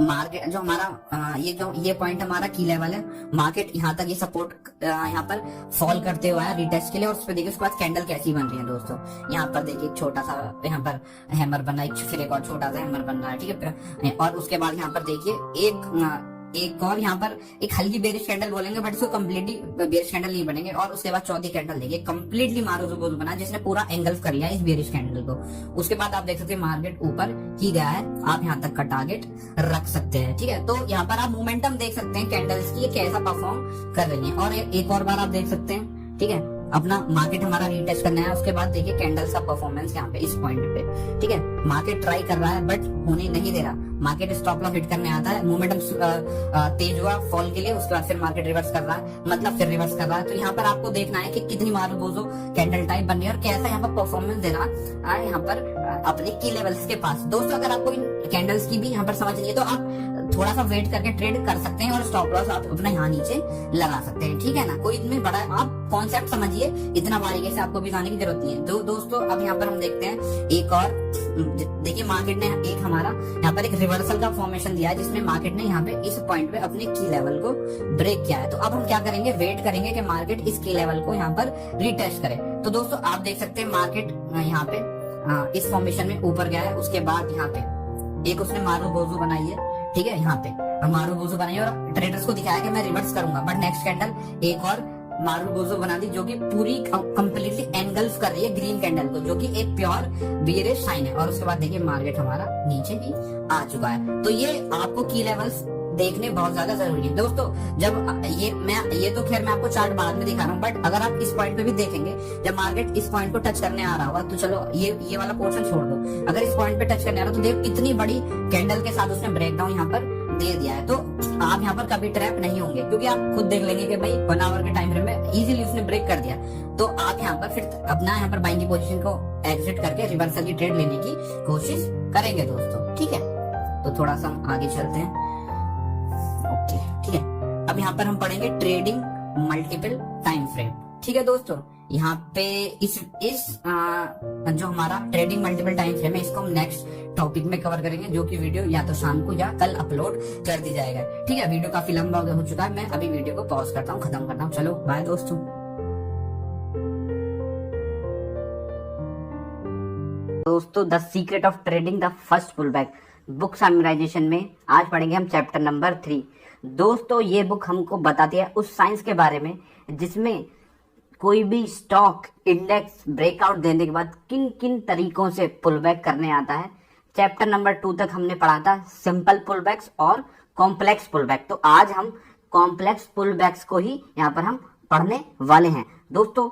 मार्केट जो हमारा ये पॉइंट हमारा की लेवल है, मार्केट यहाँ तक ये सपोर्ट यहाँ पर फॉल करते हुए आया रीटेस्ट के लिए, और उस पर देखिए उसके बाद कैंडल कैसी बन रही है दोस्तों। यहाँ पर देखिए छोटा सा यहाँ पर हैमर बन रहा है, फिर एक और छोटा सा हैमर बन रहा है, ठीक है। और उसके बाद यहाँ पर देखिए एक और यहाँ पर एक हल्की बेरिश कैंडल बोलेंगे, बट इसको कम्प्लीटली बेरिश कैंडल नहीं बनेंगे। और उसके बाद चौथी कैंडल देखिए कम्प्लीटली मारुबोजो बना, जिसने पूरा एंगल्फ कर लिया इस बेरिश कैंडल को। उसके बाद आप देख सकते हैं मार्केट ऊपर ही गया है, आप यहाँ तक का टारगेट रख सकते हैं, ठीक है। तो यहाँ पर आप मोमेंटम देख सकते हैं कैंडल्स की, ये कैसा परफॉर्म कर रही है। और एक और बार आप देख सकते हैं, ठीक है, अपना मार्केट हमारा रीटेस्ट करना है। उसके बाद देखिए कैंडल्स का परफॉर्मेंस यहाँ पे इस पॉइंट पे, ठीक है। मार्केट ट्राई कर रहा है बट होने नहीं दे रहा, मार्केट स्टॉप लॉस हिट करने आता है, मोमेंटम तेज हुआ फॉल के लिए, उसके बाद फिर मार्केट रिवर्स कर रहा है, मतलब फिर रिवर्स कर रहा है। तो यहाँ पर आपको देखना है कि कितनी मारुबोजो कैंडल टाइप बन रही है और कैसा यहाँ पर परफॉर्मेंस दे रहा है यहाँ पर अपने की लेवल्स के पास। दोस्तों अगर आपको इन कैंडल्स की भी यहाँ पर समझ नहीं है तो आप थोड़ा सा वेट करके ट्रेड कर सकते हैं, और स्टॉप लॉस आप अपना यहाँ नीचे लगा सकते हैं, ठीक है ना। कोई इतने बड़ा आप कॉन्सेप्ट समझिए, इतना बारीकी से आपको भी जाने की जरूरत नहीं है। तो दोस्तों अब यहाँ पर हम देखते हैं एक और, देखिए मार्केट ने एक हमारा यहाँ पर एक रिवर्सल का फॉर्मेशन दिया है, जिसमें मार्केट ने यहाँ पे इस पॉइंट पे अपने की लेवल को ब्रेक किया है। तो अब हम क्या करेंगे, वेट करेंगे कि मार्केट इस की लेवल को यहाँ पर रीटेस्ट करे। तो दोस्तों आप देख सकते हैं मार्केट यहाँ पे इस फॉर्मेशन में ऊपर गया है, उसके बाद यहाँ पे एक उसने मारुबोजो बनाई है, ठीक है, यहाँ पे और मारुबोजो बनाई और ट्रेडर्स को दिखाया कि मैं रिवर्स करूंगा, बट नेक्स्ट कैंडल एक और मारुबोजो बना दी, जो कि पूरी कंप्लीटली एंगल्फ कर रही है ग्रीन कैंडल को, जो कि एक प्योर बेयरिश साइन है। और उसके बाद देखिए मार्केट हमारा नीचे ही आ चुका है। तो ये आपको की लेवल्स देखने बहुत ज्यादा जरूरी है दोस्तों। जब ये तो खैर मैं आपको चार्ट बाद में दिखा रहा हूँ, बट अगर आप इस पॉइंट पे भी देखेंगे, जब मार्केट इस पॉइंट को टच करने आ रहा होगा, तो चलो ये वाला पोर्शन छोड़ दो, अगर इस पॉइंट पे टच करने आ रहा है तो देखो कितनी बड़ी कैंडल के साथ उसने ब्रेकडाउन यहाँ पर दे दिया है। तो आप यहाँ पर कभी ट्रैप नहीं होंगे, क्योंकि आप खुद देख लेंगे कि भाई 1 आवर के टाइम फ्रेम में इजीली उसने ब्रेक कर दिया। तो आप यहाँ पर फिर अपना यहाँ पर बाइंग की पोजीशन को एग्जिट करके रिवर्सल की ट्रेड लेने की कोशिश करेंगे दोस्तों, ठीक है। तो थोड़ा सा हम आगे चलते हैं, ओके, ठीक है। अब यहाँ पर हम पढ़ेंगे ट्रेडिंग मल्टीपल टाइम फ्रेम, ठीक है दोस्तों। यहाँ पे इस जो हमारा ट्रेडिंग मल्टीपल टाइम फ्रेम है, इसको हम नेक्स्ट टॉपिक में कवर करेंगे, जो कि वीडियो या तो शाम को या कल अपलोड कर दी जाएगा, ठीक है। वीडियो काफी लंबा हो चुका है, मैं अभी वीडियो को पॉज करता हूँ, खत्म करता हूँ। चलो बाय दोस्तों। The secret of trading the first pull back book summarization में आज पढ़ेंगे हम चैप्टर नंबर 3। दोस्तों ये बुक हमको बताती है उस साइंस के बारे में जिसमें कोई भी स्टॉक इंडेक्स ब्रेकआउट देने के बाद किन किन तरीकों से पुल बैक करने आता है। चैप्टर नंबर 2 तक हमने पढ़ा था सिंपल पुल बैक्स और कॉम्प्लेक्स पुल बैक, तो आज हम कॉम्प्लेक्स पुल बैक्स को ही यहाँ पर हम पढ़ने वाले हैं। दोस्तों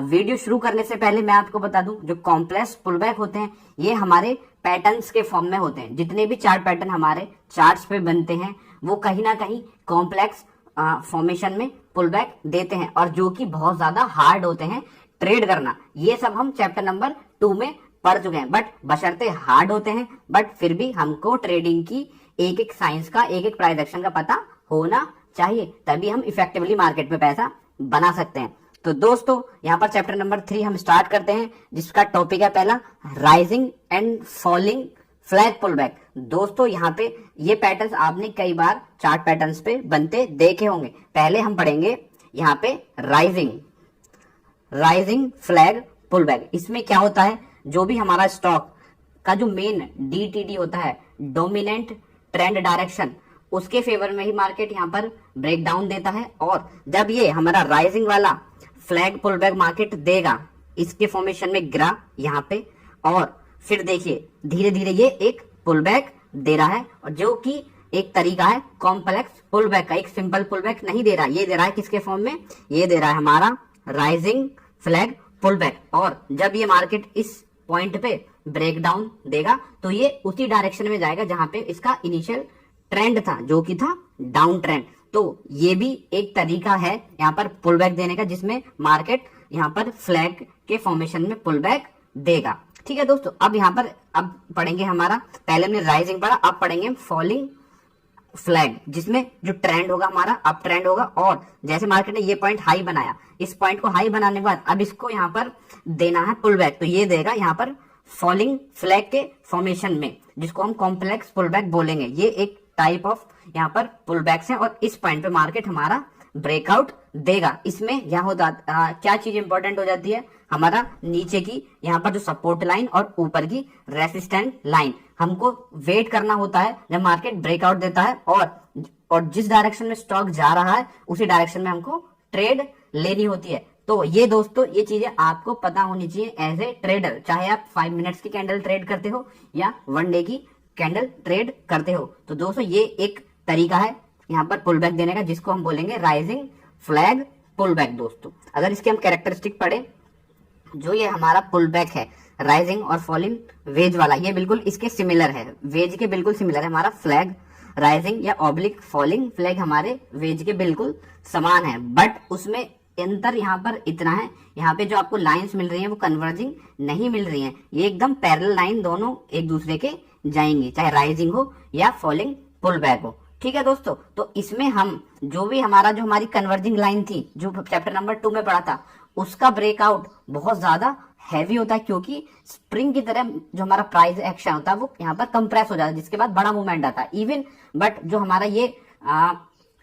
वीडियो शुरू करने से पहले मैं आपको बता दूं, जो कॉम्प्लेक्स पुल बैक होते हैं ये हमारे पैटर्न्स के फॉर्म में होते हैं। जितने भी चार्ट पैटर्न हमारे चार्ट्स पे बनते हैं वो कहीं ना कहीं कॉम्प्लेक्स फॉर्मेशन में पुल बैक देते हैं, और जो कि बहुत ज्यादा हार्ड होते हैं ट्रेड करना। ये सब हम चैप्टर नंबर 2 में पढ़ चुके हैं, बट बशर्ते हार्ड होते हैं, बट फिर भी हमको ट्रेडिंग की एक एक साइंस का एक एक प्राइस एक्शन का पता होना चाहिए, तभी हम इफेक्टिवली मार्केट में पैसा बना सकते हैं। तो दोस्तों यहाँ पर चैप्टर नंबर 3 हम स्टार्ट करते हैं, जिसका टॉपिक है पहला rising and falling flag pull back. दोस्तों यहाँ पे ये पैटर्न्स आपने कई बार चार्ट पैटर्न्स पे बनते देखे होंगे। पहले हम पढ़ेंगे यहाँ पे राइजिंग फ्लैग पुल बैक। इसमें क्या होता है, जो भी हमारा स्टॉक का जो मेन DTD होता है, डोमिनेंट ट्रेंड डायरेक्शन, उसके फेवर में ही मार्केट यहाँ पर ब्रेक डाउन देता है। और जब ये हमारा राइजिंग वाला फ्लैग पुल बैक मार्केट देगा इसके फॉर्मेशन में गिरा यहाँ पे, और फिर देखिए धीरे धीरे ये एक पुल बैक दे रहा है, और जो कि एक तरीका है कॉम्प्लेक्स पुल बैक का, एक सिंपल पुल बैक नहीं दे रहा, ये दे रहा है किसके फॉर्म में, ये दे रहा है हमारा राइजिंग फ्लैग पुल बैक। और जब ये मार्केट इस पॉइंट पे ब्रेक डाउन देगा तो ये उसी डायरेक्शन में जाएगा जहां पे इसका इनिशियल ट्रेंड था, जो कि था डाउन ट्रेंड। तो ये भी एक तरीका है यहाँ पर पुल बैक देने का, जिसमें मार्केट यहाँ पर फ्लैग के फॉर्मेशन में पुल बैक देगा। ठीक है दोस्तों, अब यहाँ पर अब पढ़ेंगे हमारा, पहले हमने राइजिंग पढ़ा, अब पढ़ेंगे फॉलिंग फ्लैग, जिसमें जो ट्रेंड होगा हमारा अप ट्रेंड होगा। और जैसे मार्केट ने ये पॉइंट हाई बनाया, इस पॉइंट को हाई बनाने के बाद अब इसको यहाँ पर देना है पुल बैक, तो ये देगा यहाँ पर फॉलिंग फ्लैग के फॉर्मेशन में, जिसको हम कॉम्प्लेक्स पुल बैक बोलेंगे। ये एक टाइप ऑफ यहाँ पर पुल बैक्स है, और इस पॉइंट पे मार्केट हमारा ब्रेकआउट देगा। इसमें क्या होता क्या चीज इंपॉर्टेंट हो जाती है, हमारा नीचे की यहाँ पर जो सपोर्ट लाइन और ऊपर की रेसिस्टेंट लाइन, हमको वेट करना होता है जब मार्केट ब्रेकआउट देता है, और जिस डायरेक्शन में स्टॉक जा रहा है उसी डायरेक्शन में हमको ट्रेड लेनी होती है। तो ये दोस्तों ये चीजें आपको पता होनी चाहिए एज ए ट्रेडर, चाहे आप 5 मिनट्स की कैंडल ट्रेड करते हो या 1 डे की कैंडल ट्रेड करते हो। तो दोस्तों ये एक तरीका है यहाँ पर पुल बैक देने का, जिसको हम बोलेंगे राइजिंग फ्लैग पुल बैक। दोस्तों अगर इसके हम कैरेक्टरिस्टिक पढ़े, जो ये हमारा पुल बैक है राइजिंग और फॉलिंग वेज वाला, ये बिल्कुल इसके सिमिलर है, वेज के बिल्कुल सिमिलर है। हमारा फ्लैग राइजिंग या ऑब्लिक फॉलिंग फ्लैग हमारे वेज के बिल्कुल समान है, बट उसमें अंतर यहाँ पर इतना है, यहाँ पे जो आपको लाइंस मिल रही हैं वो कन्वर्जिंग नहीं मिल रही हैं, ये एकदम पैरेलल लाइन दोनों एक दूसरे के जाएंगी, चाहे राइजिंग हो या फॉलिंग पुल बैक हो। ठीक है दोस्तों, तो इसमें हम जो भी हमारी कन्वर्जिंग लाइन थी, जो चैप्टर नंबर 2 में पढ़ा था, उसका ब्रेकआउट बहुत ज्यादा हैवी होता है, क्योंकि स्प्रिंग की तरह जो हमारा प्राइस एक्शन होता है वो यहाँ पर कंप्रेस हो जाता है, जिसके बाद बड़ा मूवमेंट आता है इवन। बट जो हमारा ये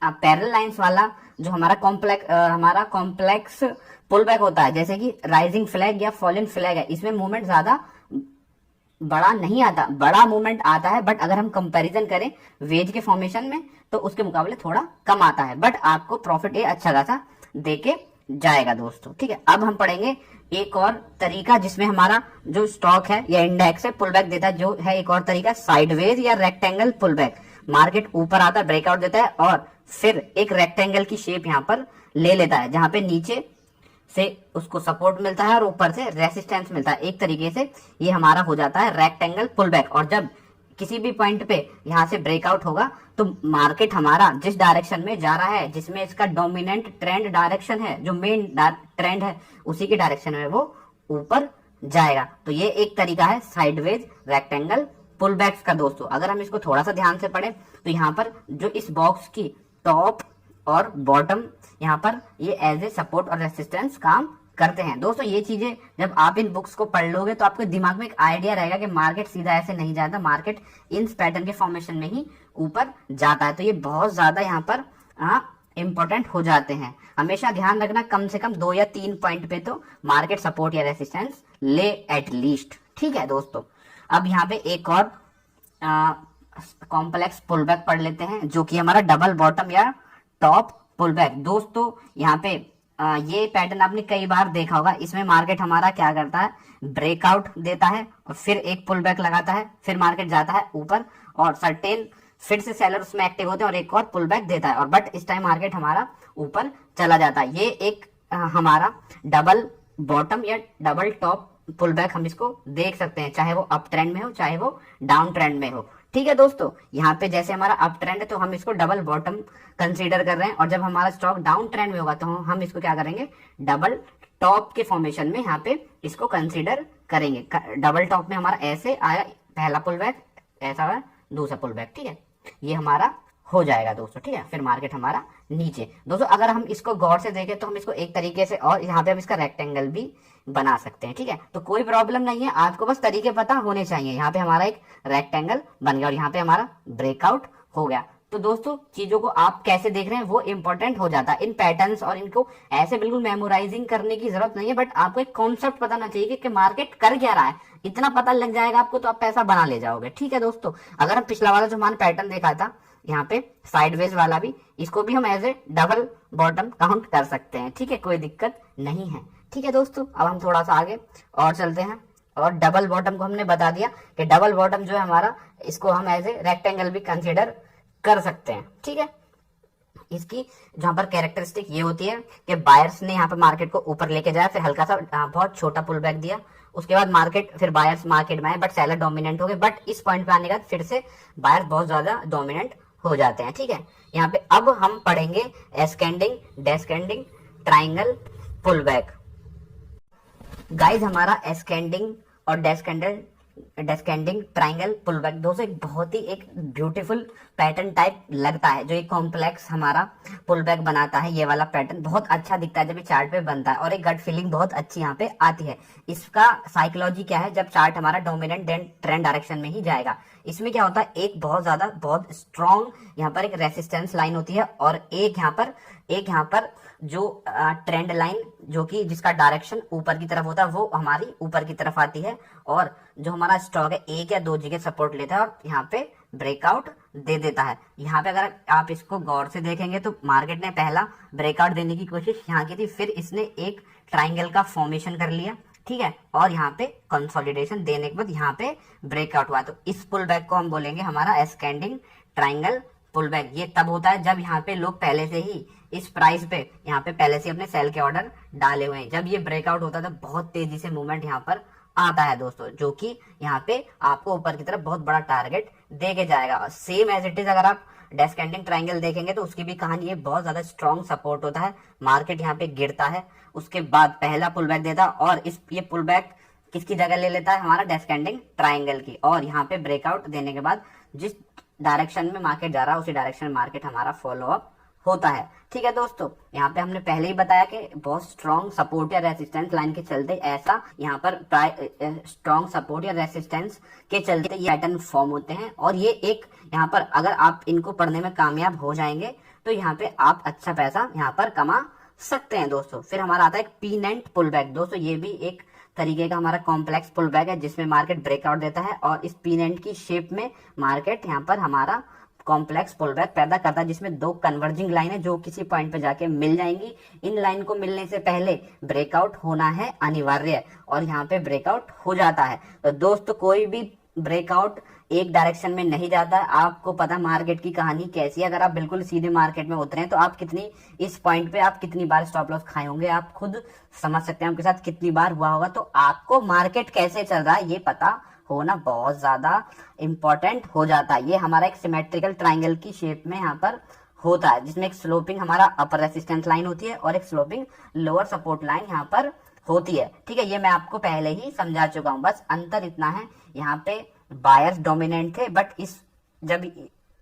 पैरेलल लाइंस वाला जो हमारा कॉम्प्लेक्स पुल बैक होता है, जैसे कि राइजिंग फ्लैग या फॉलिंग फ्लैग है, इसमें मूवमेंट ज्यादा बड़ा नहीं आता, बड़ा मूवमेंट आता है, बट अगर हम कंपैरिजन करें वेज के फॉर्मेशन में तो उसके मुकाबले थोड़ा कम आता है, बट आपको प्रॉफिट ये अच्छा खासा देके जाएगा दोस्तों। ठीक है, अब हम पढ़ेंगे एक और तरीका, जिसमें हमारा जो स्टॉक है या इंडेक्स है पुल बैक देता है, जो है एक और तरीका साइडवेज या रेक्टेंगल पुल बैक। मार्केट ऊपर आता है, ब्रेकआउट देता है, और फिर एक रेक्टेंगल की शेप यहाँ पर ले लेता है, जहां पे नीचे से उसको सपोर्ट मिलता है और ऊपर से रेसिस्टेंस मिलता है। एक तरीके से ये हमारा हो जाता है रेक्टेंगल पुल बैक। और जब किसी भी पॉइंट पे यहाँ से ब्रेकआउट होगा तो मार्केट हमारा जिस डायरेक्शन में जा रहा है, जिसमें इसका डोमिनेंट ट्रेंड डायरेक्शन है, जो मेन ट्रेंड है, उसी के डायरेक्शन में वो ऊपर जाएगा। तो ये एक तरीका है साइडवेज रेक्टेंगल पुल बैक्स का। दोस्तों अगर हम इसको थोड़ा सा ध्यान से पढ़ें तो यहाँ पर जो इस बॉक्स की टॉप और बॉटम यहाँ पर ये एज ए सपोर्ट और रेसिस्टेंस काम करते हैं। दोस्तों ये चीजें जब आप इन बुक्स को पढ़ लोगे तो आपके दिमाग में एक आइडिया रहेगा कि मार्केट सीधा ऐसे नहीं जाता, मार्केट इन पैटर्न के फॉर्मेशन में ही ऊपर जाता है। तो ये बहुत ज्यादा यहाँ पर इंपॉर्टेंट हो जाते हैं। हमेशा ध्यान रखना कम से कम 2 या 3 पॉइंट पे तो मार्केट सपोर्ट या रेसिस्टेंस ले एट लीस्ट। ठीक है दोस्तों, अब यहाँ पे एक और कॉम्प्लेक्स पुल बैक पढ़ लेते हैं, जो कि हमारा डबल बॉटम या टॉप पुल बैक। दोस्तों यहाँ पे ये पैटर्न आपने कई बार देखा होगा। इसमें मार्केट हमारा क्या करता है, ब्रेकआउट देता है और फिर एक पुल बैक लगाता है, फिर मार्केट जाता है ऊपर और सर्टेन फिर से सेलर उसमें एक्टिव होते हैं और एक और पुल बैक देता है, और बट इस टाइम मार्केट हमारा ऊपर चला जाता है। ये एक हमारा डबल बॉटम या डबल टॉप पुल बैक हम इसको देख सकते हैं, चाहे वो अप ट्रेंड में हो चाहे वो डाउन ट्रेंड में हो। ठीक है दोस्तों, यहाँ पे जैसे हमारा अप ट्रेंड है तो हम इसको डबल बॉटम कंसीडर कर रहे हैं, और जब हमारा स्टॉक डाउन ट्रेंड में होगा तो हम इसको क्या करेंगे, डबल टॉप के फॉर्मेशन में यहाँ पे इसको कंसीडर करेंगे। डबल टॉप में हमारा ऐसे आया पहला पुल बैक, ऐसा आया दूसरा पुल बैक। ठीक है, ये हमारा हो जाएगा दोस्तों। ठीक है, फिर मार्केट हमारा नीचे। दोस्तों अगर हम इसको गौर से देखें तो हम इसको एक तरीके से, और यहाँ पे हम इसका रेक्टेंगल भी बना सकते हैं। ठीक है, तो कोई प्रॉब्लम नहीं है, आपको बस तरीके पता होने चाहिए। यहाँ पे हमारा एक रेक्टेंगल बन गया और यहाँ पे हमारा ब्रेकआउट हो गया। तो दोस्तों चीजों को आप कैसे देख रहे हैं वो इंपॉर्टेंट हो जाता है। इन पैटर्न्स और इनको ऐसे बिल्कुल मेमोराइजिंग करने की जरूरत नहीं है, बट आपको एक कॉन्सेप्ट पता होना चाहिए कि मार्केट कर क्या रहा है। इतना पता लग जाएगा आपको तो आप पैसा बना ले जाओगे। ठीक है दोस्तों, अगर हम पिछला वाला जो हमारा पैटर्न देखा था यहाँ पे साइडवेज वाला भी, इसको भी हम as a double bottom count कर सकते हैं। ठीक है, कोई दिक्कत नहीं है। ठीक है दोस्तों, अब हम थोड़ा सा आगे और चलते हैं। और डबल बॉटम को हमने बता दिया कि डबल बॉटम जो है हमारा, इसको हम एज ए रेक्टेंगल भी कंसीडर कर सकते हैं। ठीक है, इसकी जहां पर कैरेक्टरिस्टिक ये होती है कि बायर्स ने यहाँ पे मार्केट को ऊपर लेके जाया, फिर हल्का सा बहुत छोटा पुल बैक दिया, उसके बाद मार्केट, फिर बायर्स मार्केट में आए बट सेलर डोमिनेंट हो गए। बट इस पॉइंट पे आने के बाद फिर से बायर्स बहुत ज्यादा डोमिनेंट हो जाते हैं। ठीक है, यहाँ पे अब हम पढ़ेंगे एस्केंडिंग, डेस्केंडिंग, ट्राइंगल, पुल बैक। गाइज हमारा एस्केंडिंग और डेस्केंडिंग, ट्राइंगल, पुल बैक दोस्तों एक बहुत ही एक ब्यूटीफुल पैटर्न टाइप लगता है, जो एक कॉम्प्लेक्स हमारा पुल बैक बनाता है। ये वाला पैटर्न बहुत अच्छा दिखता है जब ये चार्ट पे बनता है, और एक गट फीलिंग बहुत अच्छी यहाँ पे आती है। इसका साइकोलॉजी क्या है, जब चार्ट हमारा डोमिनेंट ट्रेंड डायरेक्शन में ही जाएगा, इसमें क्या होता है, एक बहुत स्ट्रॉन्ग यहाँ पर एक रेसिस्टेंस लाइन होती है, और एक यहाँ पर जो ट्रेंड लाइन जो कि जिसका डायरेक्शन ऊपर की तरफ होता है, वो हमारी ऊपर की तरफ आती है, और जो हमारा स्टॉक है एक या दो जगह सपोर्ट लेता है और यहाँ पे ब्रेकआउट दे देता है। यहाँ पे अगर आप इसको गौर से देखेंगे तो मार्केट ने पहला ब्रेकआउट देने की कोशिश यहाँ की थी, फिर इसने एक ट्राइंगल का फॉर्मेशन कर लिया। ठीक है, और यहाँ पे कंसोलिडेशन देने के बाद यहाँ पे ब्रेकआउट हुआ, तो इस पुल बैक को हम बोलेंगे हमारा एस्केंडिंग ट्राइंगल पुल बैक। ये तब होता है जब यहाँ पे लोग पहले से ही इस प्राइस पे यहाँ पे पहले से अपने सेल के ऑर्डर डाले हुए हैं। जब ये ब्रेकआउट होता है तो बहुत तेजी से मूवमेंट यहाँ पर आता है दोस्तों, जो कि यहाँ पे आपको ऊपर की तरफ बहुत बड़ा टारगेट दे के जाएगा। सेम एज इट इज अगर आप डेस्केंडिंग ट्राइंगल देखेंगे तो उसकी भी कहानी ये बहुत ज्यादा स्ट्रॉन्ग सपोर्ट होता है, मार्केट यहाँ पे गिरता है, उसके बाद पहला पुल बैक देता है, और ये पुल बैक किसकी जगह ले लेता है, हमारा डेस्केंडिंग ट्राइंगल की। और यहाँ पे ब्रेकआउट देने के बाद जिस डायरेक्शन में मार्केट जा रहा है उसी डायरेक्शन में मार्केट हमारा फॉलो अप होता है। ठीक है दोस्तों, यहाँ पे हमने पहले ही बताया कि बहुत स्ट्रॉन्ग सपोर्ट या रेसिस्टेंस लाइन के चलते ऐसा यहाँ पर स्ट्रॉन्ग सपोर्ट या रेसिस्टेंस के चलते ये पैटर्न फॉर्म होते हैं, और ये एक यहाँ पर अगर आप इनको पढ़ने में कामयाब हो जाएंगे तो यहाँ पे आप अच्छा पैसा यहाँ पर कमा सकते हैं दोस्तों। फिर हमारा आता है पीनेंट पुल बैक। दोस्तों ये भी एक तरीके का हमारा कॉम्प्लेक्स पुल बैक है जिसमें मार्केट ब्रेकआउट देता है, और इस पीनेंट की शेप में मार्केट यहाँ पर हमारा कॉम्प्लेक्स पुल बैक पैदा करता है, जिसमें दो कन्वर्जिंग लाइन है जो किसी पॉइंट पे जाके मिल जाएंगी। इन लाइन को मिलने से पहले ब्रेकआउट होना है अनिवार्य, और यहाँ पे ब्रेकआउट हो जाता है। तो दोस्तों कोई भी ब्रेकआउट एक डायरेक्शन में नहीं जाता है। आपको पता मार्केट की कहानी कैसी है, अगर आप बिल्कुल सीधे मार्केट में उतरे तो आप इस पॉइंट पे आप कितनी बार स्टॉप लॉस खाए होंगे, आप खुद समझ सकते हैं आपके साथ कितनी बार हुआ होगा। तो आपको मार्केट कैसे चल रहा है ये पता होना बहुत ज्यादा इंपॉर्टेंट हो जाता है। ये हमारा एक सिमेट्रिकल ट्राइंगल की शेप में यहाँ पर होता है, जिसमें एक स्लोपिंग हमारा अपर रेसिस्टेंस लाइन होती है और एक स्लोपिंग लोअर सपोर्ट लाइन यहाँ पर होती है। ठीक है, ये मैं आपको पहले ही समझा चुका हूँ, बस अंतर इतना है यहाँ पे बायर्स डोमिनेंट थे, बट जब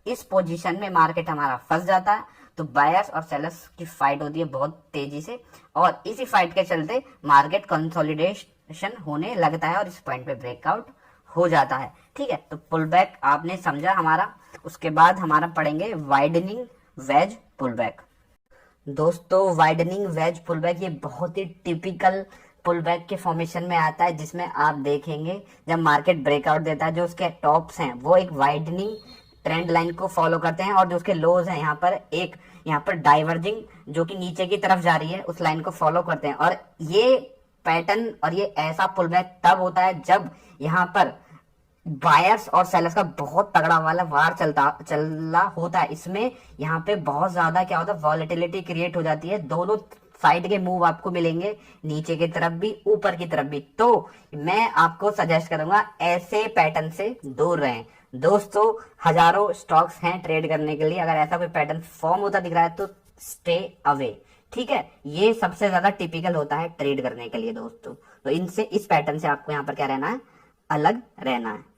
इस पोजीशन में मार्केट हमारा फंस जाता है तो बायर्स और सेलर्स की फाइट होती है बहुत तेजी से, और इसी फाइट के चलते मार्केट कंसोलिडेशन होने लगता है और इस पॉइंट पे ब्रेकआउट हो जाता है। ठीक है, तो पुल बैक आपने समझा हमारा। उसके बाद हमारा पढ़ेंगे वाइडनिंग वेज पुल बैक। दोस्तों वाइडनिंग वेज पुल बैक ये बहुत ही टिपिकल पुल बैक के फॉर्मेशन में आता है, जिसमें आप देखेंगे जब मार्केट ब्रेकआउट देता है जो उसके टॉप्स हैं वो एक वाइडनिंग ट्रेंड लाइन को फॉलो करते हैं, और जो उसके लोज हैं यहाँ पर डाइवर्जिंग जो कि नीचे की तरफ जा रही है उस लाइन को फॉलो करते हैं। और ये पैटर्न और ये ऐसा पुल बैक तब होता है जब यहाँ पर बायर्स और सेलर्स का बहुत तगड़ा वाला वार चल होता है। इसमें यहाँ पे बहुत ज्यादा क्या होता है, वॉलेटिलिटी क्रिएट हो जाती है, दोनों साइड के मूव आपको मिलेंगे, नीचे की तरफ भी ऊपर की तरफ भी। तो मैं आपको सजेस्ट करूंगा ऐसे पैटर्न से दूर रहें दोस्तों। हजारों स्टॉक्स हैं ट्रेड करने के लिए, अगर ऐसा कोई पैटर्न फॉर्म होता दिख रहा है तो स्टे अवे। ठीक है, ये सबसे ज्यादा टिपिकल होता है ट्रेड करने के लिए दोस्तों। तो इस पैटर्न से आपको यहाँ पर क्या रहना है, अलग रहना है।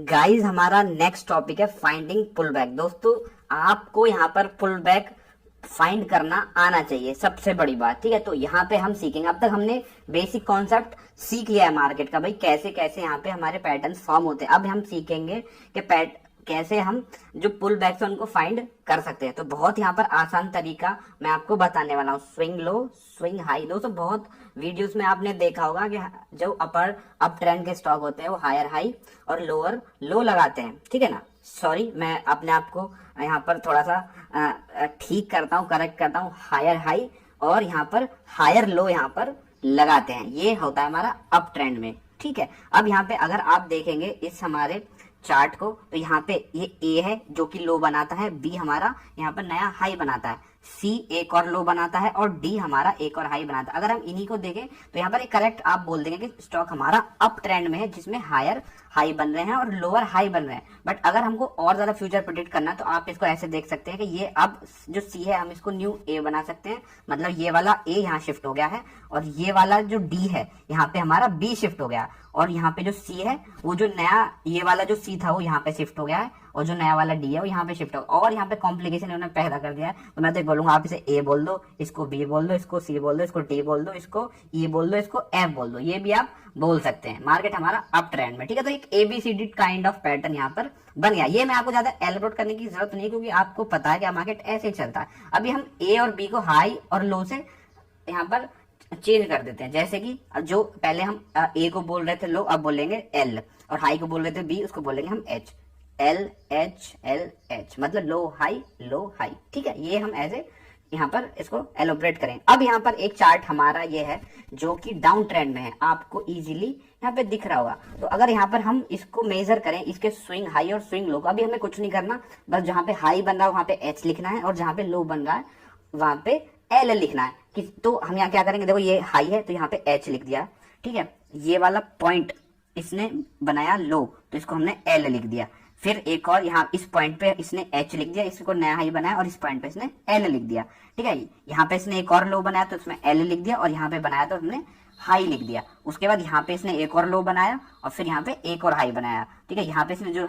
गाइस हमारा नेक्स्ट टॉपिक है फाइंडिंग पुल बैक। दोस्तों आपको यहाँ पर पुल बैक फाइंड करना आना चाहिए, सबसे बड़ी बात। ठीक है, तो यहाँ पे हम सीखेंगे, अब तक हमने बेसिक कॉन्सेप्ट सीख लिया है मार्केट का, भाई कैसे कैसे यहाँ पे हमारे पैटर्न फॉर्म होते हैं। अब हम सीखेंगे कैसे हम जो पुल बैक्स हैं उनको फाइंड कर सकते हैं। तो बहुत यहाँ पर आसान तरीका मैं आपको बताने वाला हूँ। Swing low, swing high. दोस्तों बहुत वीडियोस में आपने देखा होगा कि जो अप ट्रेंड के स्टॉक होते हैं वो हायर हाई और लोअर लो लगाते हैं, ठीक है ना। सॉरी, मैं अपने आप को यहाँ पर थोड़ा सा ठीक करता हूँ, करेक्ट करता हूँ। हायर हाई और यहाँ पर हायर लो यहाँ पर लगाते हैं, ये होता है हमारा अप ट्रेंड में, ठीक है। अब यहाँ पे अगर आप देखेंगे इस हमारे चार्ट को, तो यहाँ पे ये ए है जो कि लो बनाता है, बी हमारा यहाँ पर नया हाई बनाता है, सी एक और लो बनाता है और डी हमारा एक और हाई बनाता है। अगर हम इन्हीं को देखें तो यहाँ पर एक करेक्ट आप बोल देंगे कि स्टॉक हमारा अप ट्रेंड में है, जिसमें हायर हाई बन रहे हैं और लोअर हाई बन रहे हैं। बट अगर हमको और ज्यादा फ्यूचर प्रेडिक्ट करना है तो आप इसको ऐसे देख सकते हैं कि ये अब जो सी है हम इसको न्यू ए बना सकते हैं, मतलब ये वाला ए यहाँ शिफ्ट हो गया है और ये वाला जो डी है यहाँ पे हमारा बी शिफ्ट हो गया, और यहाँ पे जो सी है वो जो नया ये वाला जो सी था वो यहाँ पे शिफ्ट हो गया है, और जो नया वाला डी है वो यहाँ पे शिफ्ट हो गया। और यहाँ पे कॉम्प्लिकेशन उन्होंने पैदा कर दिया है, तो मैं तो बोलूंगा आप इसे ए बोल दो, इसको बी बोल दो, इसको सी बोल दो, इसको डी बोल दो, इसको ई बोल दो, इसको एफ बोल दो, ये भी आप बोल सकते हैं। मार्केट हमारा अप ट्रेंड में, ठीक है। तो एक एबीसीडी काइंड ऑफ पैटर्न यहाँ पर बन गया। ये मैं आपको ज्यादा एलैबोरेट करने की जरूरत नहीं है, क्योंकि आपको पता है कि मार्केट ऐसे ही चलता है। अभी हम ए और बी को हाई और लो से यहाँ पर चेंज कर देते हैं। जैसे कि जो पहले हम ए को बोल रहे थे लो, अब बोलेंगे एल, और हाई को बोल रहे थे बी, उसको बोलेंगे हम H. L H L H मतलब लो हाई लो हाई, ठीक है। ये हम ऐसे यहाँ पर इसको एलोबरेट करें। अब यहाँ पर एक चार्ट हमारा ये है जो कि डाउन ट्रेंड में है, आपको इजीली यहाँ पे दिख रहा होगा। तो अगर यहाँ पर हम इसको मेजर करें, इसके स्विंग हाई और स्विंग लो, अभी हमें कुछ नहीं करना, बस जहां पे हाई बन रहा है वहां पे एच लिखना है और जहां पे लो बन रहा है वहां पे एल लिखना है। तो हम यहाँ क्या करेंगे, देखो ये हाई है तो यहाँ पे एच लिख दिया, ठीक है। ये वाला पॉइंट इसने बनाया लो तो इसको हमने एल लिख दिया। फिर एक और यहाँ इस पॉइंट पे इसने एच लिख दिया, इसको नया हाई बनाया और इस पॉइंट पे इसने एल लिख दिया, ठीक है। यहाँ पे इसने एक और लो बनाया तो इसमें एल लिख दिया, और यहाँ पे बनाया तो हमने हाई लिख दिया। उसके बाद यहाँ पे इसने एक और लो बनाया और फिर यहाँ पे एक और हाई बनाया, ठीक है। यहाँ पे इसने जो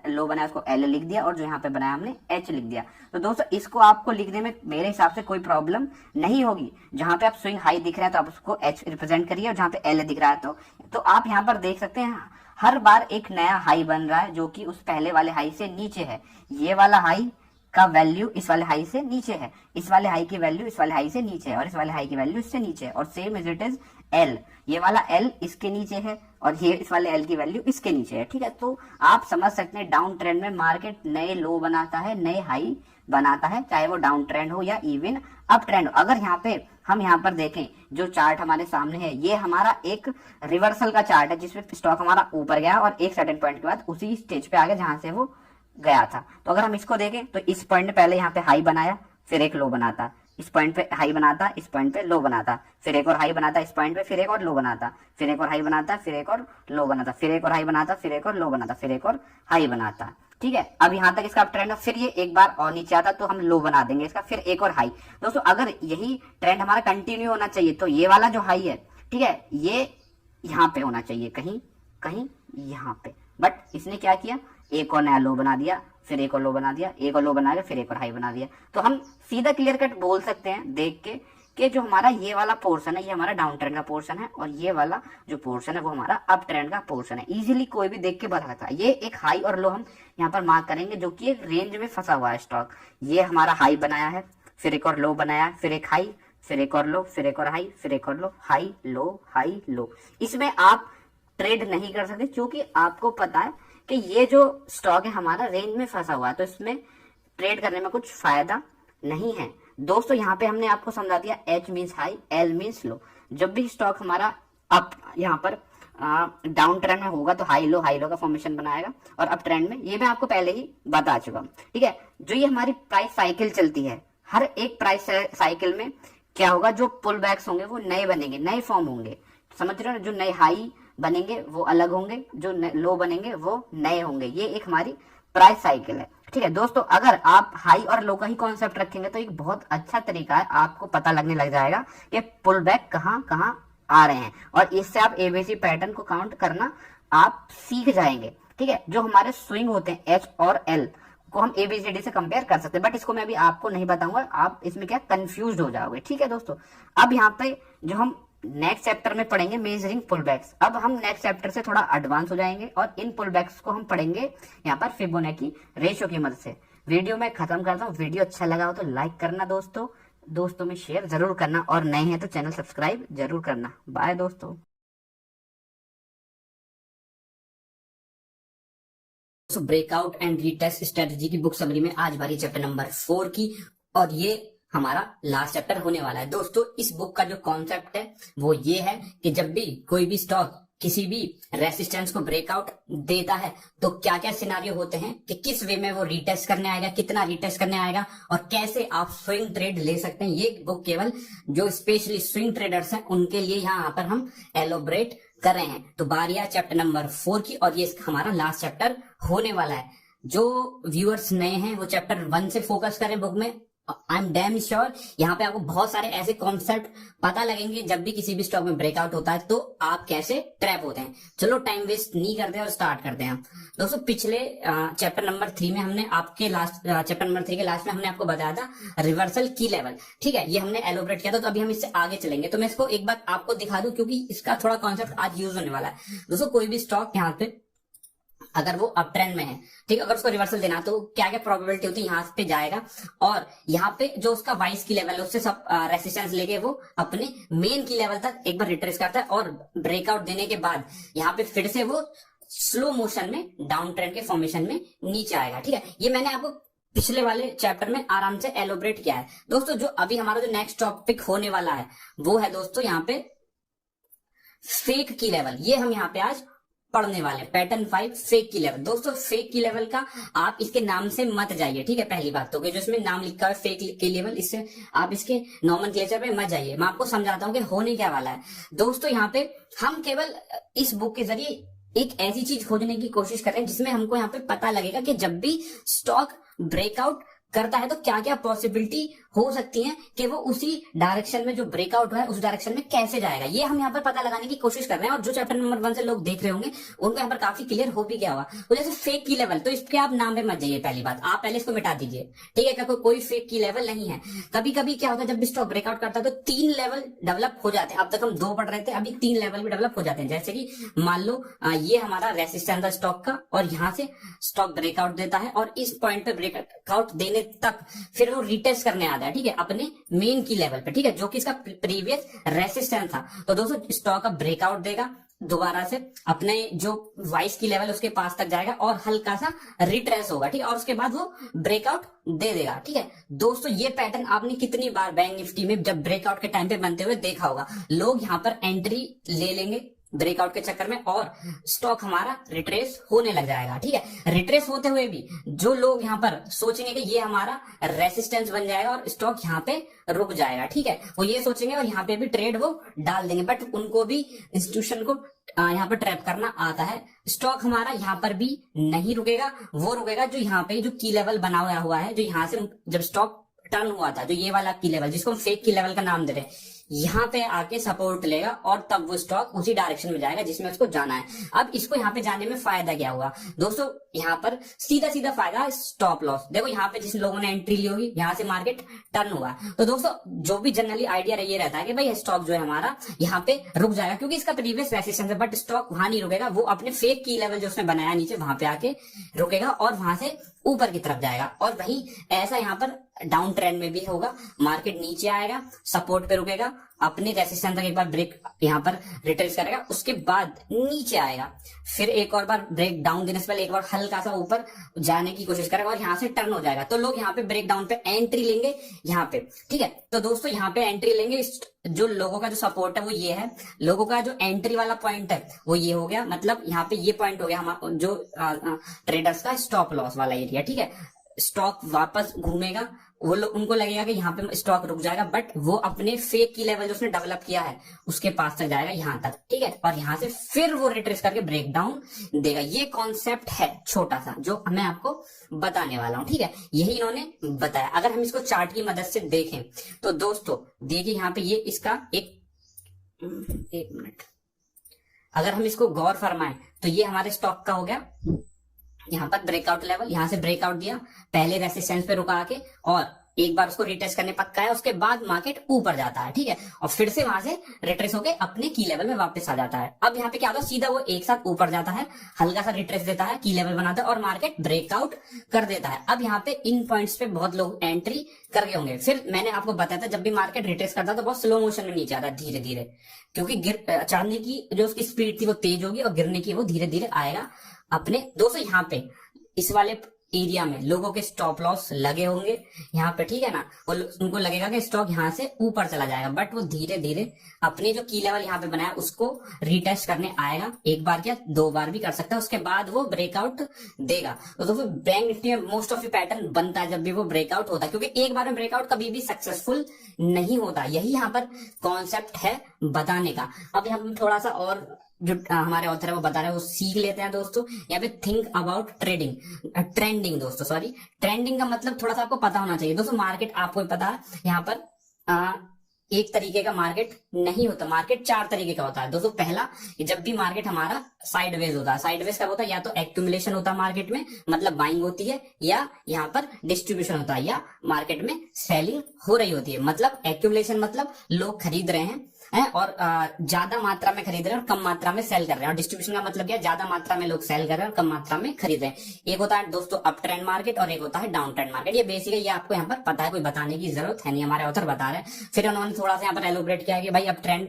लो बनाया उसको एल लिख दिया, और जो यहाँ पे बनाया हमने एच लिख दिया। तो दोस्तों इसको आपको लिखने में मेरे हिसाब से कोई प्रॉब्लम नहीं होगी। जहां पे आप स्विंग हाई दिख रहा है तो आप उसको एच रिप्रेजेंट करिए, और जहां पे एल दिख रहा है तो आप यहाँ पर देख सकते हैं हर बार एक नया हाई बन रहा है जो कि उस पहले वाले हाई से नीचे है। ये वाला हाई का वैल्यू इस वाले हाई से नीचे है, इस वाले हाई की वैल्यू इस वाले हाई से नीचे है, और इस वाले हाई की वैल्यू इससे नीचे है, और same as it is L, ये वाला एल इसके नीचे है और ये इस वाले एल की वैल्यू इसके नीचे है, ठीक है। तो आप समझ सकते हैं डाउन ट्रेंड में मार्केट नए लो बनाता है, नए हाई बनाता है, चाहे वो डाउन ट्रेंड हो या इवन अप ट्रेंड हो। अगर यहाँ पे हम यहाँ पर देखें जो चार्ट हमारे सामने है, ये हमारा एक रिवर्सल का चार्ट है जिसमें स्टॉक हमारा ऊपर गया और एक सर्टेन पॉइंट के बाद उसी स्टेज पे आ गया जहां से वो गया था। तो अगर हम इसको देखें तो इस पॉइंट में पहले यहाँ पे हाई बनाया, फिर एक लो बनाता, इस पॉइंट पे हाई बनाता, इस पॉइंट पे लो बनाता, फिर एक और हाई बनाता इस पॉइंट पे, फिर एक और लो बनाता, फिर एक और हाई बनाता, फिर एक और लो बनाता, फिर एक और हाई बनाता, फिर एक और लो बनाता, फिर एक और हाई बनाता, ठीक है। अब यहाँ तक इसका ट्रेंड है, फिर ये एक बार और नीचे आता तो हम लो बना देंगे इसका, फिर एक और हाई। दोस्तों अगर यही ट्रेंड हमारा कंटिन्यू होना चाहिए तो ये वाला जो हाई है, ठीक है, ये यहाँ पे होना चाहिए, कहीं कहीं यहाँ पे, बट इसने क्या किया, एक और नया लो बना दिया, फिर एक और लो बना दिया, एक और लो बना दिया, फिर एक और हाई बना दिया। तो हम सीधा क्लियर कट बोल सकते हैं देख के कि जो हमारा ये वाला पोर्शन है ये हमारा डाउन ट्रेंड का पोर्शन है, और ये वाला जो पोर्शन है वो हमारा अप ट्रेंड का पोर्शन है। इजीली कोई भी देख के बता सकता है। ये एक हाई और लो हम यहाँ पर मार्क करेंगे जो कि एक रेंज में फंसा हुआ है स्टॉक। ये हमारा हाई बनाया है, फिर एक और लो बनाया, फिर एक हाई, फिर एक और लो, फिर एक और हाई, फिर एक और लो, हाई लो। इसमें आप ट्रेड नहीं कर सकते क्योंकि आपको पता है कि ये जो स्टॉक है हमारा रेंज में फंसा हुआ है, तो इसमें ट्रेड करने में कुछ फायदा नहीं है। दोस्तों यहाँ पे हमने आपको समझा दिया H means high, L means low. जब भी स्टॉक हमारा अप यहाँ पर डाउन ट्रेंड में होगा तो हाई लो का फॉर्मेशन बनाएगा, और अप ट्रेंड में ये मैं आपको पहले ही बता चुका हूँ, ठीक है। जो ये हमारी प्राइस साइकिल चलती है, हर एक प्राइस साइकिल में क्या होगा, जो पुल बैक्स होंगे वो नए बनेंगे, नए फॉर्म होंगे, समझ रहे हो। जो नए हाई बनेंगे वो अलग होंगे, जो लो बनेंगे वो नए होंगे। ये एक हमारी प्राइस साइकिल है, ठीक है। दोस्तों अगर आप हाई और लो का ही कॉन्सेप्ट रखेंगे तो एक बहुत अच्छा तरीका है, आपको पता लगने लग जाएगा कि पुल बैक कहाँ कहाँ आ रहे हैं, और इससे आप एबीसी पैटर्न को काउंट करना आप सीख जाएंगे, ठीक है। जो हमारे स्विंग होते हैं एच और एल को हम एबीसीडी से कंपेयर कर सकते हैं, बट इसको मैं अभी आपको नहीं बताऊंगा, आप इसमें क्या कंफ्यूज हो जाओगे, ठीक है दोस्तों। अब यहाँ पे जो हम नेक्स्ट चैप्टर में पढ़ेंगे मेजरिंग पुलबैक्स। अब हम नेक्स्ट चैप्टर से थोड़ा एडवांस हो जाएंगे और इन पुलबैक्स को हम पढ़ेंगे यहाँ पर फिबोनाची रेशियो की मदद से। वीडियो में खत्म करता हूँ। वीडियो अच्छा लगा हो तो लाइक करना दोस्तों में शेयर जरूर करना, और नए हैं तो चैनल सब्सक्राइब जरूर करना। बाय दोस्तों। ब्रेकआउट एंड रीटेस्ट स्ट्रेटजी की बुक समरी में आज बारी चैप्टर नंबर 4 की, और ये हमारा लास्ट चैप्टर होने वाला है। दोस्तों इस बुक का जो कॉन्सेप्ट है वो ये है कि जब भी कोई भी स्टॉक किसी भी रेसिस्टेंस को ब्रेकआउट देता है तो क्या क्या सिनारियो होते हैं कि किस वे में वो रीटेस्ट करने आएगा, कितना रीटेस्ट करने आएगा, और कैसे आप स्विंग ट्रेड ले सकते हैं। ये बुक केवल जो स्पेशली स्विंग ट्रेडर्स हैं उनके लिए यहाँ पर हम एलोबरेट कर रहे हैं। तो बारी है चैप्टर नंबर 4 की, और ये हमारा लास्ट चैप्टर होने वाला है। जो व्यूअर्स नए हैं वो चैप्टर 1 से फोकस करें बुक में। आई एम डैम श्योर यहाँ पे आपको बहुत सारे ऐसे कॉन्सेप्ट पता लगेंगे जब भी किसी भी स्टॉक में ब्रेकआउट होता है तो आप कैसे ट्रैप होते हैं। चलो टाइम वेस्ट नहीं करते और स्टार्ट करते हैं। दोस्तों पिछले चैप्टर नंबर 3 में हमने आपके लास्ट चैप्टर नंबर 3 के लास्ट में हमने आपको बताया था रिवर्सल की लेवल, ठीक है, ये हमने एलोबरेट किया था। तो अभी हम इससे आगे चलेंगे। तो मैं इसको एक बार आपको दिखा दूं क्योंकि इसका थोड़ा कॉन्सेप्ट आज यूज होने वाला है। दोस्तों कोई भी स्टॉक यहाँ पे अगर वो अप ट्रेंड में है, ठीक है, अगर उसको रिवर्सल देना तो क्या क्या प्रोबेबिलिटी होती है, यहाँ पे जाएगा और यहाँ पे जो उसका वाइस की लेवल है उससे सब रेसिस्टेंस लेके वो अपने मेन की लेवल तक एक बार रिट्रेस करता है, और ब्रेकआउट देने के बाद यहाँ पे फिर से वो स्लो मोशन में डाउन ट्रेंड के फॉर्मेशन में नीचे आएगा। ठीक है, ये मैंने आपको पिछले वाले चैप्टर में आराम से एलोबरेट किया है। दोस्तों जो अभी हमारा जो नेक्स्ट टॉपिक होने वाला है वो है दोस्तों यहाँ पे फेक की लेवल। ये हम यहाँ पे आज पढ़ने वाले पैटर्न 5 फेक की लेवल। दोस्तों फेक की लेवल का आप इसके नाम से मत जाइए, ठीक है, पहली बात तो कि जो इसमें नाम लिखा है फेक की लेवल, इससे आप इसके नॉमेनक्लेचर पे मत जाइए। मैं आपको समझाता हूं कि होने क्या वाला है। दोस्तों यहाँ पे हम केवल इस बुक के जरिए एक ऐसी चीज खोजने की कोशिश कर रहे हैं जिसमें हमको यहाँ पे पता लगेगा कि जब भी स्टॉक ब्रेकआउट करता है तो क्या क्या पॉसिबिलिटी हो सकती है कि वो उसी डायरेक्शन में जो ब्रेकआउट हुआ है उस डायरेक्शन में कैसे जाएगा, ये हम यहाँ पर पता लगाने की कोशिश कर रहे हैं। और जो चैप्टर नंबर 1 से लोग देख रहे होंगे उनको यहाँ पर काफी क्लियर हो भी गया हुआ। तो जैसे फेक की लेवल, तो इसके आप नाम पे मत जाइए, पहली बात आप पहले इसको मिटा दीजिए, ठीक है, क्या कोई फेक की लेवल नहीं है। कभी कभी क्या होता है जब भी स्टॉक ब्रेकआउट करता है तो 3 लेवल डेवलप हो जाते हैं। अब तक हम 2 पढ़ रहे थे, अभी 3 लेवल भी डेवलप हो जाते हैं। जैसे कि मान लो ये हमारा रेसिस्टेंस है स्टॉक का, और यहाँ से स्टॉक ब्रेकआउट देता है और इस पॉइंट पे ब्रेकआउट देने तक फिर वो रिटेस्ट करने आता है, ठीक है, अपने मेन की लेवल पे, ठीक है, जो कि इसका प्रीवियस रेसिस्टेंस था। तो दोस्तों स्टॉक अब ब्रेकआउट देगा, दोबारा से अपने जो वाइस की लेवल उसके पास तक जाएगा और हल्का सा रिट्रेस होगा, ठीक है, और उसके बाद वो ब्रेकआउट दे देगा। ठीक है दोस्तों, ये पैटर्न आपने कितनी बार बैंक निफ्टी में जब ब्रेकआउट के टाइम पे बनते हुए देखा होगा। लोग यहाँ पर एंट्री ले लेंगे ब्रेकआउट के चक्कर में और स्टॉक हमारा रिट्रेस होने लग जाएगा। ठीक है, रिट्रेस होते हुए भी जो लोग यहाँ पर सोचेंगे कि ये हमारा रेसिस्टेंस बन जाएगा और स्टॉक यहाँ पे रुक जाएगा, ठीक है, वो ये सोचेंगे और यहाँ पे भी ट्रेड वो डाल देंगे। बट उनको भी इंस्टीट्यूशन को यहाँ पर ट्रैप करना आता है। स्टॉक हमारा यहाँ पर भी नहीं रुकेगा, वो रुकेगा जो यहाँ पे जो की लेवल बना हुआ है, जो यहाँ से जब स्टॉक टर्न हुआ था, जो ये वाला की लेवल जिसको हम फेक की लेवल का नाम दे रहे हैं, यहाँ पे आके सपोर्ट लेगा और तब वो स्टॉक उसी डायरेक्शन में जाएगा जिसमें उसको जाना है। अब इसको यहाँ पे जाने में फायदा क्या हुआ दोस्तों, यहाँ पर सीधा सीधा फायदा स्टॉप लॉस। देखो यहाँ पे जिन लोगों ने एंट्री ली होगी, यहाँ से मार्केट टर्न हुआ, तो दोस्तों जो भी जनरली आइडिया ये रहता है कि भाई स्टॉक जो है हमारा यहाँ पे रुक जाएगा क्योंकि इसका प्रीवियस रेसिस्टेंस है, बट स्टॉक वहां नहीं रुकेगा, वो अपने फेक की लेवल जो उसने बनाया नीचे वहां पे आके रुकेगा और वहां से ऊपर की तरफ जाएगा। और वही ऐसा यहाँ पर डाउन ट्रेंड में भी होगा, मार्केट नीचे आएगा, सपोर्ट पे रुकेगा, अपने रेसिस्टेंस तक एक बार ब्रेक यहाँ पर रिट्रेस करेगा, उसके बाद नीचे आएगा, फिर एक और बार ब्रेक डाउन देने से पहले एक बार हल्का सा ऊपर जाने की कोशिश करेगा और यहाँ से टर्न हो जाएगा। तो लोग यहाँ पे ब्रेक डाउन पे एंट्री लेंगे यहाँ पे, ठीक है। तो दोस्तों यहाँ पे एंट्री लेंगे, जो लोगों का जो सपोर्ट है वो ये है, लोगों का जो एंट्री वाला पॉइंट है वो ये हो गया, मतलब यहाँ पे ये पॉइंट हो गया हमारा जो ट्रेडर्स का स्टॉप लॉस वाला एरिया, ठीक है। स्टॉक वापस घूमेगा, वो लोग उनको लगेगा कि यहाँ पे स्टॉक रुक जाएगा, बट वो अपने फेक की लेवल जो उसने डेवलप किया है उसके पास तक जाएगा यहाँ तक, ठीक है, और यहाँ से फिर वो रिट्रेस करके ब्रेक डाउन देगा। ये कॉन्सेप्ट है छोटा सा जो मैं आपको बताने वाला हूँ, ठीक है, यही इन्होंने बताया। अगर हम इसको चार्ट की मदद से देखें तो दोस्तों देखिए यहाँ पे ये इसका एक मिनट, अगर हम इसको गौर फरमाएं तो ये हमारे स्टॉक का हो गया यहाँ पर ब्रेकआउट लेवल, यहाँ से ब्रेकआउट दिया, पहले रेसिस्टेंस पे रुका के और एक बार उसको रिटेस्ट करने पक्का है, उसके बाद मार्केट ऊपर जाता है, ठीक है, और फिर से वहां से रिट्रेस होकर अपने की लेवल में वापस आ जाता है। अब यहाँ पे क्या होता है, सीधा वो एक साथ ऊपर जाता है, हल्का सा रिट्रेस देता है, की लेवल बनाता है और मार्केट ब्रेकआउट कर देता है। अब यहाँ पे इन पॉइंट्स पे बहुत लोग एंट्री कर गए होंगे। फिर मैंने आपको बताया था जब भी मार्केट रिट्रेस करता है तो बहुत स्लो मोशन में नीचे आता है, धीरे धीरे, क्योंकि चढ़ने की जो उसकी स्पीड थी वो तेज होगी और गिरने की वो धीरे धीरे आएगा अपने। दोस्तों यहाँ पे इस वाले एरिया में लोगों के स्टॉप लॉस लगे होंगे यहाँ पे, ठीक है ना, उनको लगेगा कि स्टॉक यहाँ से ऊपर चला जाएगा, बट वो धीरे धीरे अपने जो की लेवल यहाँ पे बनाया उसको रिटेस्ट करने आएगा। एक बार क्या 2 बार भी कर सकता है, उसके बाद वो ब्रेकआउट देगा। तो दोस्तों बैंक निफ्टी में मोस्ट ऑफ द पैटर्न बनता है जब भी वो ब्रेकआउट होता है, क्योंकि एक बार में ब्रेकआउट कभी भी सक्सेसफुल नहीं होता। यही यहाँ पर कॉन्सेप्ट है बताने का। अब हम थोड़ा सा और जो हमारे ऑथर है वो बता रहे हैं वो सीख लेते हैं दोस्तों। यहाँ पे थिंक अबाउट ट्रेंडिंग दोस्तों, सॉरी, ट्रेंडिंग का मतलब थोड़ा सा आपको पता होना चाहिए दोस्तों। मार्केट आपको पता है यहाँ पर एक तरीके का मार्केट नहीं होता, मार्केट 4 तरीके का होता है दोस्तों। पहला, जब भी मार्केट हमारा साइडवेज होता है, साइडवेज कब होता है, या तो एक्यूमुलेशन होता है मार्केट में, मतलब बाइंग होती है, या यहाँ पर डिस्ट्रीब्यूशन होता है, या मार्केट में सेलिंग हो रही होती है। मतलब एक्यूमुलेशन मतलब लोग खरीद रहे हैं और ज्यादा मात्रा में खरीद रहे हैं और कम मात्रा में सेल कर रहे हैं। और डिस्ट्रीब्यूशन का मतलब क्या है, ज्यादा मात्रा में लोग सेल कर रहे हैं और कम मात्रा में खरीद रहे हैं। एक होता है दोस्तों अप ट्रेंड मार्केट और एक होता है डाउन ट्रेंड मार्केट। ये बेसिक है, ये आपको यहाँ पर पता है, कोई बताने की जरूरत है नहीं, हमारे ऑथर बता रहे हैं। फिर उन्होंने थोड़ा सा यहाँ पर एलोबरेट किया है कि भाई अप ट्रेंड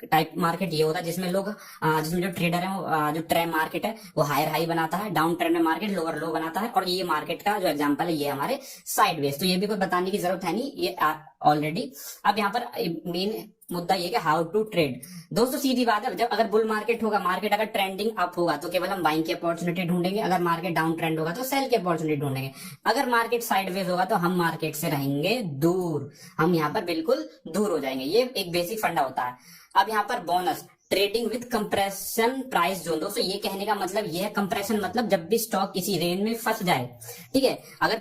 टाइप मार्केट ये होता है जिसमें लोग जिसमें जो ट्रेडर है वो जो ट्रेंड मार्केट है वो हायर हाई बनाता है, डाउन ट्रेंड में मार्केट लोअर लो बनाता है। और ये मार्केट का जो एग्जांपल है ये हमारे साइडवेज। तो ये भी कोई बताने की जरूरत है नहीं, ये ऑलरेडी। अब यहाँ पर मेन मुद्दा ये कि हाउ टू ट्रेड। दोस्तों सीधी बात है, जब अगर बुल मार्केट होगा, मार्केट अगर ट्रेंडिंग अप होगा तो केवल हम बाइंग की अपॉर्चुनिटी ढूंढेंगे, अगर मार्केट डाउन ट्रेंड होगा तो सेल की अपॉर्चुनिटी ढूंढेंगे, अगर मार्केट साइडवेज होगा तो हम मार्केट से रहेंगे दूर, हम यहाँ पर बिल्कुल दूर हो जाएंगे। ये एक बेसिक फंडा होता है। अब यहाँ पर bonus, trading with compression price zone. दोस्तों ये कहने का मतलब ये है, कंप्रेशन मतलब जब भी स्टॉक किसी रेंज में फंस जाए, ठीक है, अगर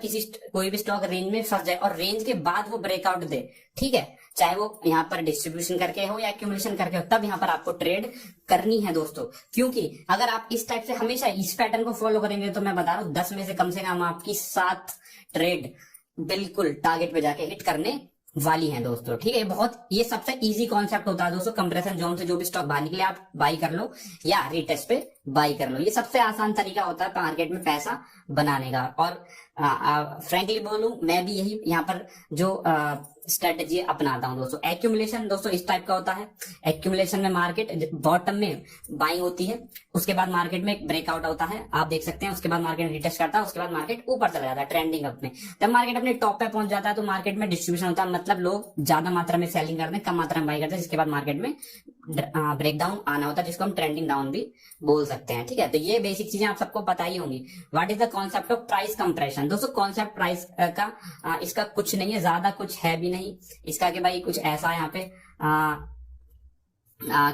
कोई भी स्टॉक रेंज में फंस जाए और रेंज के बाद वो ब्रेकआउट दे, ठीक है, चाहे वो यहाँ पर डिस्ट्रीब्यूशन करके हो या एक्यूमुलेशन करके हो, तब यहाँ पर आपको ट्रेड करनी है दोस्तों। क्योंकि अगर आप इस टाइप से हमेशा इस पैटर्न को फॉलो करेंगे तो मैं बता रहा हूँ 10 में से कम आपकी 7 ट्रेड बिल्कुल टारगेट पे जाके हिट करने वाली है दोस्तों, ठीक है। बहुत ये सबसे इजी कॉन्सेप्ट होता है दोस्तों, कंप्रेशन जोन से जो भी स्टॉक बाहर निकले आप बाई कर लो या रिटेस्ट पे बाई कर लो। ये सबसे आसान तरीका होता है मार्केट में पैसा बनाने का। और फ्रैंकली बोलूं मैं भी यही यहाँ पर जो स्ट्रेटेजी अपनाता हूं दोस्तों। एक्यूमुलेशन दोस्तों इस टाइप का होता है। एक्यूमुलेशन में मार्केट बॉटम में बाइंग होती है, उसके बाद मार्केट में एक ब्रेकआउट होता है, आप देख सकते हैं, उसके बाद मार्केट रिटेस्ट करता है, उसके बाद मार्केट ऊपर चला जाता है ट्रेंडिंग अप में। जब मार्केट अपने टॉप पे पहुंच जाता है तो मार्केट में डिस्ट्रीब्यूशन होता है, मतलब लोग ज्यादा मात्रा में सेलिंग करते हैं, कम मात्रा में बाई करते हैं, जिसके बाद मार्केट में ब्रेकडाउन आना होता है, जिसको हम ट्रेंडिंग डाउन भी बोल सकते हैं, ठीक है। तो ये बेसिक चीजें आप सबको पता ही होंगी। What is the concept of price compression. दोस्तों कॉन्सेप्ट प्राइस का इसका कुछ नहीं है, ज्यादा कुछ है भी नहीं इसका कि भाई कुछ ऐसा यहाँ पे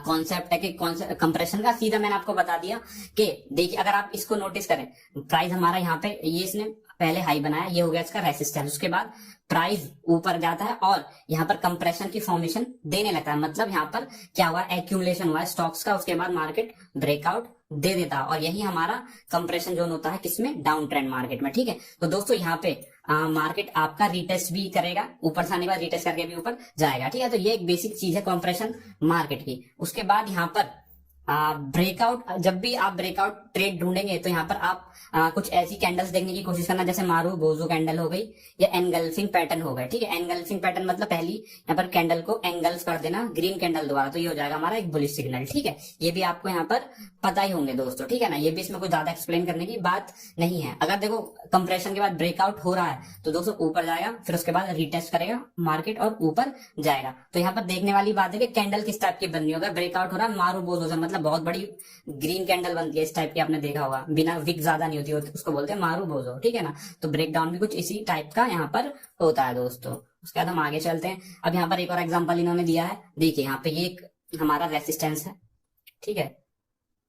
कॉन्सेप्ट है कि कंप्रेशन का। सीधा मैंने आपको बता दिया कि देखिए अगर आप इसको नोटिस करें, प्राइस हमारा यहाँ पे ये इसने पहले हाई बनाया, ये हो गया इसका रेसिस्टेंस, उसके बाद प्राइस ऊपर जाता है और यहाँ पर कंप्रेशन की फॉर्मेशन देने लगता है। मतलब यहाँ पर क्या हुआ, एक्यूमुलेशन हुआ है स्टॉक्स का, उसके बाद मार्केट ब्रेकआउट दे देता है और यही हमारा कंप्रेशन जोन होता है किसमें, डाउन ट्रेंड मार्केट में, ठीक है। तो दोस्तों यहाँ पे मार्केट आपका रिटेस्ट भी करेगा, ऊपर से आने के बाद रिटेस्ट करके भी ऊपर जाएगा, ठीक है। तो ये एक बेसिक चीज है कंप्रेशन मार्केट की। उसके बाद यहाँ पर ब्रेकआउट, जब भी आप ब्रेकआउट ट्रेड ढूंढेंगे तो यहाँ पर आप कुछ ऐसी कैंडल्स देखने की कोशिश करना जैसे मारू बोजो कैंडल हो गई या एनगल्फिंग पैटर्न हो गया, ठीक है। एनगल्फिंग पैटर्न मतलब पहली यहाँ पर कैंडल को एंगल्स कर देना ग्रीन कैंडल द्वारा, तो ये हो जाएगा हमारा एक बुलिश सिग्नल, ठीक है। ये भी आपको यहाँ पर पता ही होंगे दोस्तों, ठीक है ना। ये भी इसमें कुछ ज्यादा एक्सप्लेन करने की बात नहीं है। अगर देखो कंप्रेशन के बाद ब्रेकआउट हो रहा है तो दोस्तों ऊपर जाएगा, फिर उसके बाद रिटेस्ट करेगा मार्केट और ऊपर जाएगा। तो यहाँ पर देखने वाली बात है कि कैंडल किस टाइप की बननी होगा। ब्रेकआउट हो रहा है मारू बोजो से, मतलब बहुत बड़ी ग्रीन कैंडल बनती है इस टाइप की, आपने देखा होगा, बिना विक ज्यादा नहीं होती, उसको बोलते हैं मारू बोजो, ठीक है ना। तो ब्रेक डाउन भी कुछ इसी टाइप का यहाँ पर होता है दोस्तों। उसके बाद हम आगे चलते हैं। अब यहाँ पर एक और एग्जांपल इन्होंने दिया है, देखिए यहाँ पे ये एक हमारा रेसिस्टेंस है, ठीक है।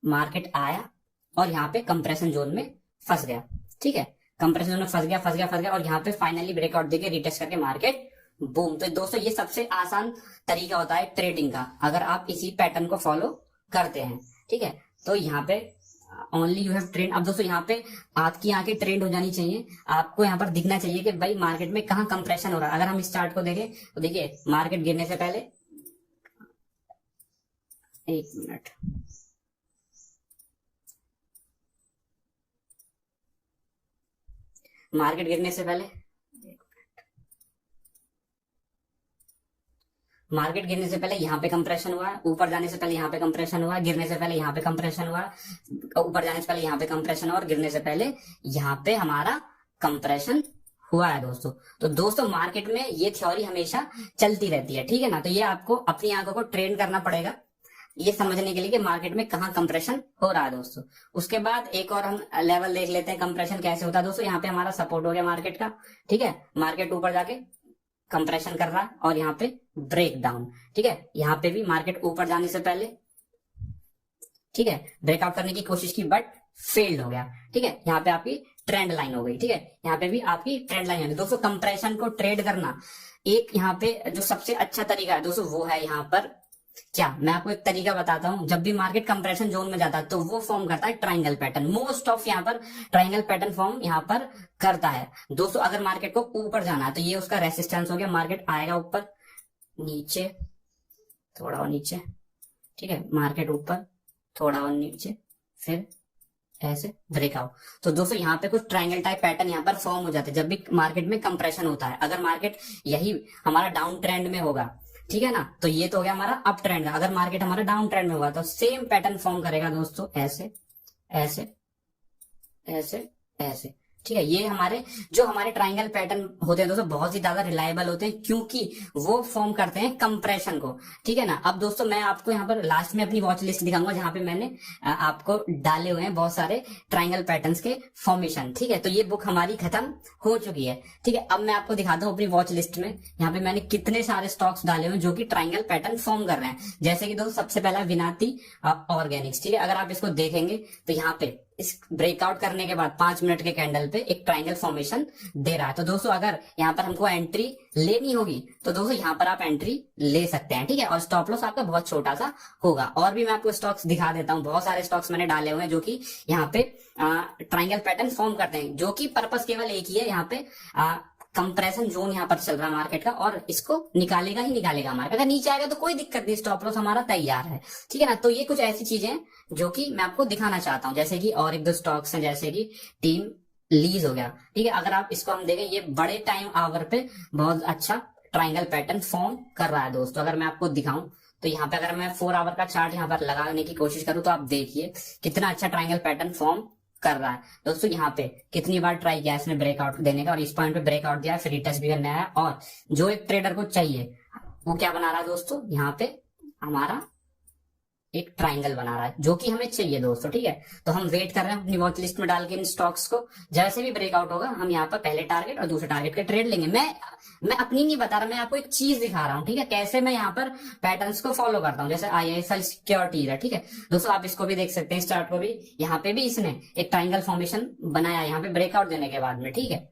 मार्केट आया और यहाँ पे कंप्रेशन जोन में फंस गया, ठीक है। कंप्रेशन जोन में फंस गया और यहाँ पे फाइनली ब्रेकआउट देके रिटेस्ट करके मार्केट बूम। तो दोस्तों ये सबसे आसान तरीका होता है ट्रेडिंग का, अगर आप इसी पैटर्न को फॉलो करते हैं, ठीक है। तो यहाँ पे ओनली यू हैव ट्रेंड। अब दोस्तों यहाँ पे आपकी आंखें ट्रेंड हो जानी चाहिए, आपको यहाँ पर दिखना चाहिए कि भाई मार्केट में कहाँ कंप्रेशन हो रहा है। अगर हम इस चार्ट को देखें तो देखिए मार्केट गिरने से पहले, एक मिनट, मार्केट गिरने से पहले, मार्केट गिरने से पहले यहाँ पे कंप्रेशन हुआ, ऊपर जाने से पहले यहाँ पे कंप्रेशन हुआ, गिरने से पहले यहाँ पे कंप्रेशन हुआ, ऊपर जाने से पहले यहाँ पे कंप्रेशन हुआ और गिरने से पहले यहाँ पे हमारा कंप्रेशन हुआ है दोस्तों। तो दोस्तों मार्केट में ये थ्योरी हमेशा चलती रहती है, ठीक है ना। तो ये आपको अपनी आंखों को ट्रेन करना पड़ेगा ये समझने के लिए कि मार्केट में कहाँ कंप्रेशन हो रहा है दोस्तों। उसके बाद एक और हम लेवल देख लेते हैं कंप्रेशन कैसे होता है दोस्तों। यहाँ पे हमारा सपोर्ट हो गया मार्केट का, ठीक है, मार्केट ऊपर जाके कंप्रेशन कर रहा है और यहाँ पे ब्रेक डाउन, ठीक है, यहाँ पे भी मार्केट ऊपर जाने से पहले, ठीक है, ब्रेकआउट करने की कोशिश की बट फेल्ड हो गया, ठीक है, यहाँ पे आपकी ट्रेंड लाइन हो गई, ठीक है, यहाँ पे भी आपकी ट्रेंड लाइन हो गई दोस्तों। कंप्रेशन को ट्रेड करना एक यहाँ पे जो सबसे अच्छा तरीका है दोस्तों वो है यहाँ पर क्या, मैं आपको एक तरीका बताता हूं। जब भी मार्केट कंप्रेशन जोन में जाता है तो वो फॉर्म करता है ट्रायंगल पैटर्न, मोस्ट ऑफ यहाँ पर ट्रायंगल पैटर्न फॉर्म यहाँ पर करता है दोस्तों। अगर मार्केट को ऊपर जाना है तो ये उसका रेसिस्टेंस हो गया, मार्केट आएगा ऊपर, नीचे, थोड़ा और नीचे, ठीक है, मार्केट ऊपर, थोड़ा और नीचे, फिर ऐसे ब्रेकआउट। तो दोस्तों यहाँ पे कुछ ट्रायंगल टाइप पैटर्न यहाँ पर फॉर्म हो जाते हैं जब भी मार्केट में कंप्रेशन होता है। अगर मार्केट यही हमारा डाउन ट्रेंड में होगा, ठीक है ना, तो ये तो हो गया हमारा अप ट्रेंड का। अगर मार्केट हमारा डाउन ट्रेंड में होगा तो सेम पैटर्न फॉर्म करेगा दोस्तों, ऐसे ऐसे ऐसे ऐसे, ठीक है। ये हमारे जो हमारे ट्रायंगल पैटर्न होते हैं दोस्तों बहुत ही ज्यादा रिलायबल होते हैं क्योंकि वो फॉर्म करते हैं कंप्रेशन को, ठीक है ना। अब दोस्तों मैं आपको यहाँ पर लास्ट में अपनी वॉच लिस्ट दिखाऊंगा जहां पे मैंने आपको डाले हुए हैं बहुत सारे ट्रायंगल पैटर्न्स के फॉर्मेशन, ठीक है। तो ये बुक हमारी खत्म हो चुकी है, ठीक है। अब मैं आपको दिखाता हूँ अपनी वॉच लिस्ट में यहाँ पे मैंने कितने सारे स्टॉक्स डाले हुए हैं जो कि ट्रायंगल पैटर्न फॉर्म कर रहे हैं। जैसे कि दोस्तों सबसे पहला विनाती ऑर्गेनिक्स, ठीक है। अगर आप इसको देखेंगे तो यहाँ पे इस ब्रेकआउट करने के बाद 5 मिनट के कैंडल पे एक ट्रायंगल फॉर्मेशन दे रहा है। तो दोस्तों अगर यहाँ पर हमको एंट्री लेनी होगी तो दोस्तों यहाँ पर आप एंट्री ले सकते हैं, ठीक है, और स्टॉप लॉस आपका बहुत छोटा सा होगा। और भी मैं आपको स्टॉक्स दिखा देता हूँ, बहुत सारे स्टॉक्स मैंने डाले हुए हैं जो कि यहाँ पे ट्रायंगल पैटर्न फॉर्म करते हैं, जो कि पर्पस केवल एक ही है, यहाँ पे कंप्रेशन जोन यहाँ पर चल रहा है मार्केट का और इसको निकालेगा ही निकालेगा मार्केट। अगर नीचे आएगा तो कोई दिक्कत नहीं, स्टॉप लॉस हमारा तैयार है, ठीक है ना। तो ये कुछ ऐसी चीजें हैं जो कि मैं आपको दिखाना चाहता हूँ, जैसे कि और एक दो स्टॉक्स हैं जैसे कि टीम लीज हो गया, ठीक है। अगर आप इसको हम देखें ये बड़े टाइम आवर पे बहुत अच्छा ट्रायंगल पैटर्न फॉर्म कर रहा है दोस्तों। अगर मैं आपको दिखाऊं तो यहाँ पे अगर मैं 4 आवर का चार्ट यहाँ पर लगाने की कोशिश करूँ तो आप देखिए कितना अच्छा ट्रायंगल पैटर्न फॉर्म कर रहा है दोस्तों। यहाँ पे कितनी बार ट्राई किया इसने ब्रेकआउट देने का और इस पॉइंट पे ब्रेकआउट दिया, फिर रिटेस्ट भी करने आया। और जो एक ट्रेडर को चाहिए वो क्या बना रहा है दोस्तों, यहाँ पे हमारा एक ट्रायंगल बना रहा है जो कि हमें चाहिए दोस्तों, ठीक है। तो हम वेट कर रहे हैं अपनी वॉच लिस्ट में डाल के इन स्टॉक्स को, जैसे भी ब्रेकआउट होगा हम यहाँ पर पहले टारगेट और दूसरे टारगेट के ट्रेड लेंगे। मैं अपनी नहीं बता रहा, मैं आपको एक चीज दिखा रहा हूँ, ठीक है, कैसे मैं यहाँ पर पैटर्न्स को फॉलो करता हूँ। जैसे IIFL सिक्योरिटीज है, ठीक है दोस्तों, आप इसको भी देख सकते हैं, स्टार्ट को भी, यहाँ पे भी इसने एक ट्रायंगल फॉर्मेशन बनाया यहाँ पे ब्रेकआउट देने के बाद में, ठीक है,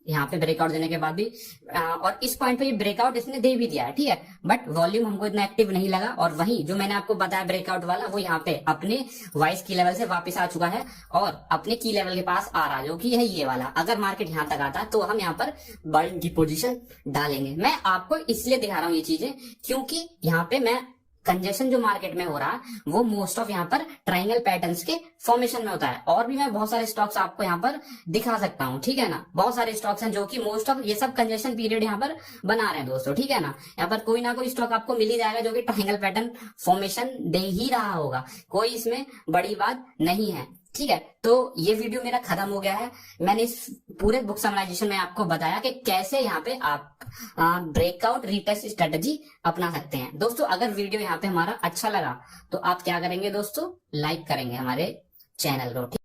यहाँ पे ब्रेकआउट देने के बाद भी और इस पॉइंट पे ये ब्रेकआउट इसने दे भी दिया है, ठीक है, बट वॉल्यूम हमको इतना एक्टिव नहीं लगा। और वही जो मैंने आपको बताया ब्रेकआउट वाला वो यहाँ पे अपने वाइस की लेवल से वापस आ चुका है और अपने की लेवल के पास आ रहा है जो कि है ये वाला। अगर मार्केट यहाँ तक आता तो हम यहाँ पर बाइंग की पोजीशन डालेंगे। मैं आपको इसलिए दिखा रहा हूँ ये चीजें क्योंकि यहाँ पे मैं कंजेशन जो मार्केट में हो रहा है वो मोस्ट ऑफ यहाँ पर ट्रायंगल पैटर्न्स के फॉर्मेशन में होता है। और भी मैं बहुत सारे स्टॉक्स आपको यहाँ पर दिखा सकता हूँ, ठीक है ना। बहुत सारे स्टॉक्स हैं जो कि मोस्ट ऑफ ये सब कंजेशन पीरियड यहाँ पर बना रहे हैं दोस्तों, ठीक है ना। यहाँ पर कोई ना कोई स्टॉक आपको मिल ही जाएगा जो कि ट्रायंगल पैटर्न फॉर्मेशन दे ही रहा होगा, कोई इसमें बड़ी बात नहीं है, ठीक है। तो ये वीडियो मेरा खत्म हो गया है। मैंने इस पूरे बुक समराइजेशन में आपको बताया कि कैसे यहाँ पे आप ब्रेकआउट रीटेस्ट स्ट्रेटजी अपना सकते हैं दोस्तों। अगर वीडियो यहाँ पे हमारा अच्छा लगा तो आप क्या करेंगे दोस्तों, लाइक करेंगे हमारे चैनल को।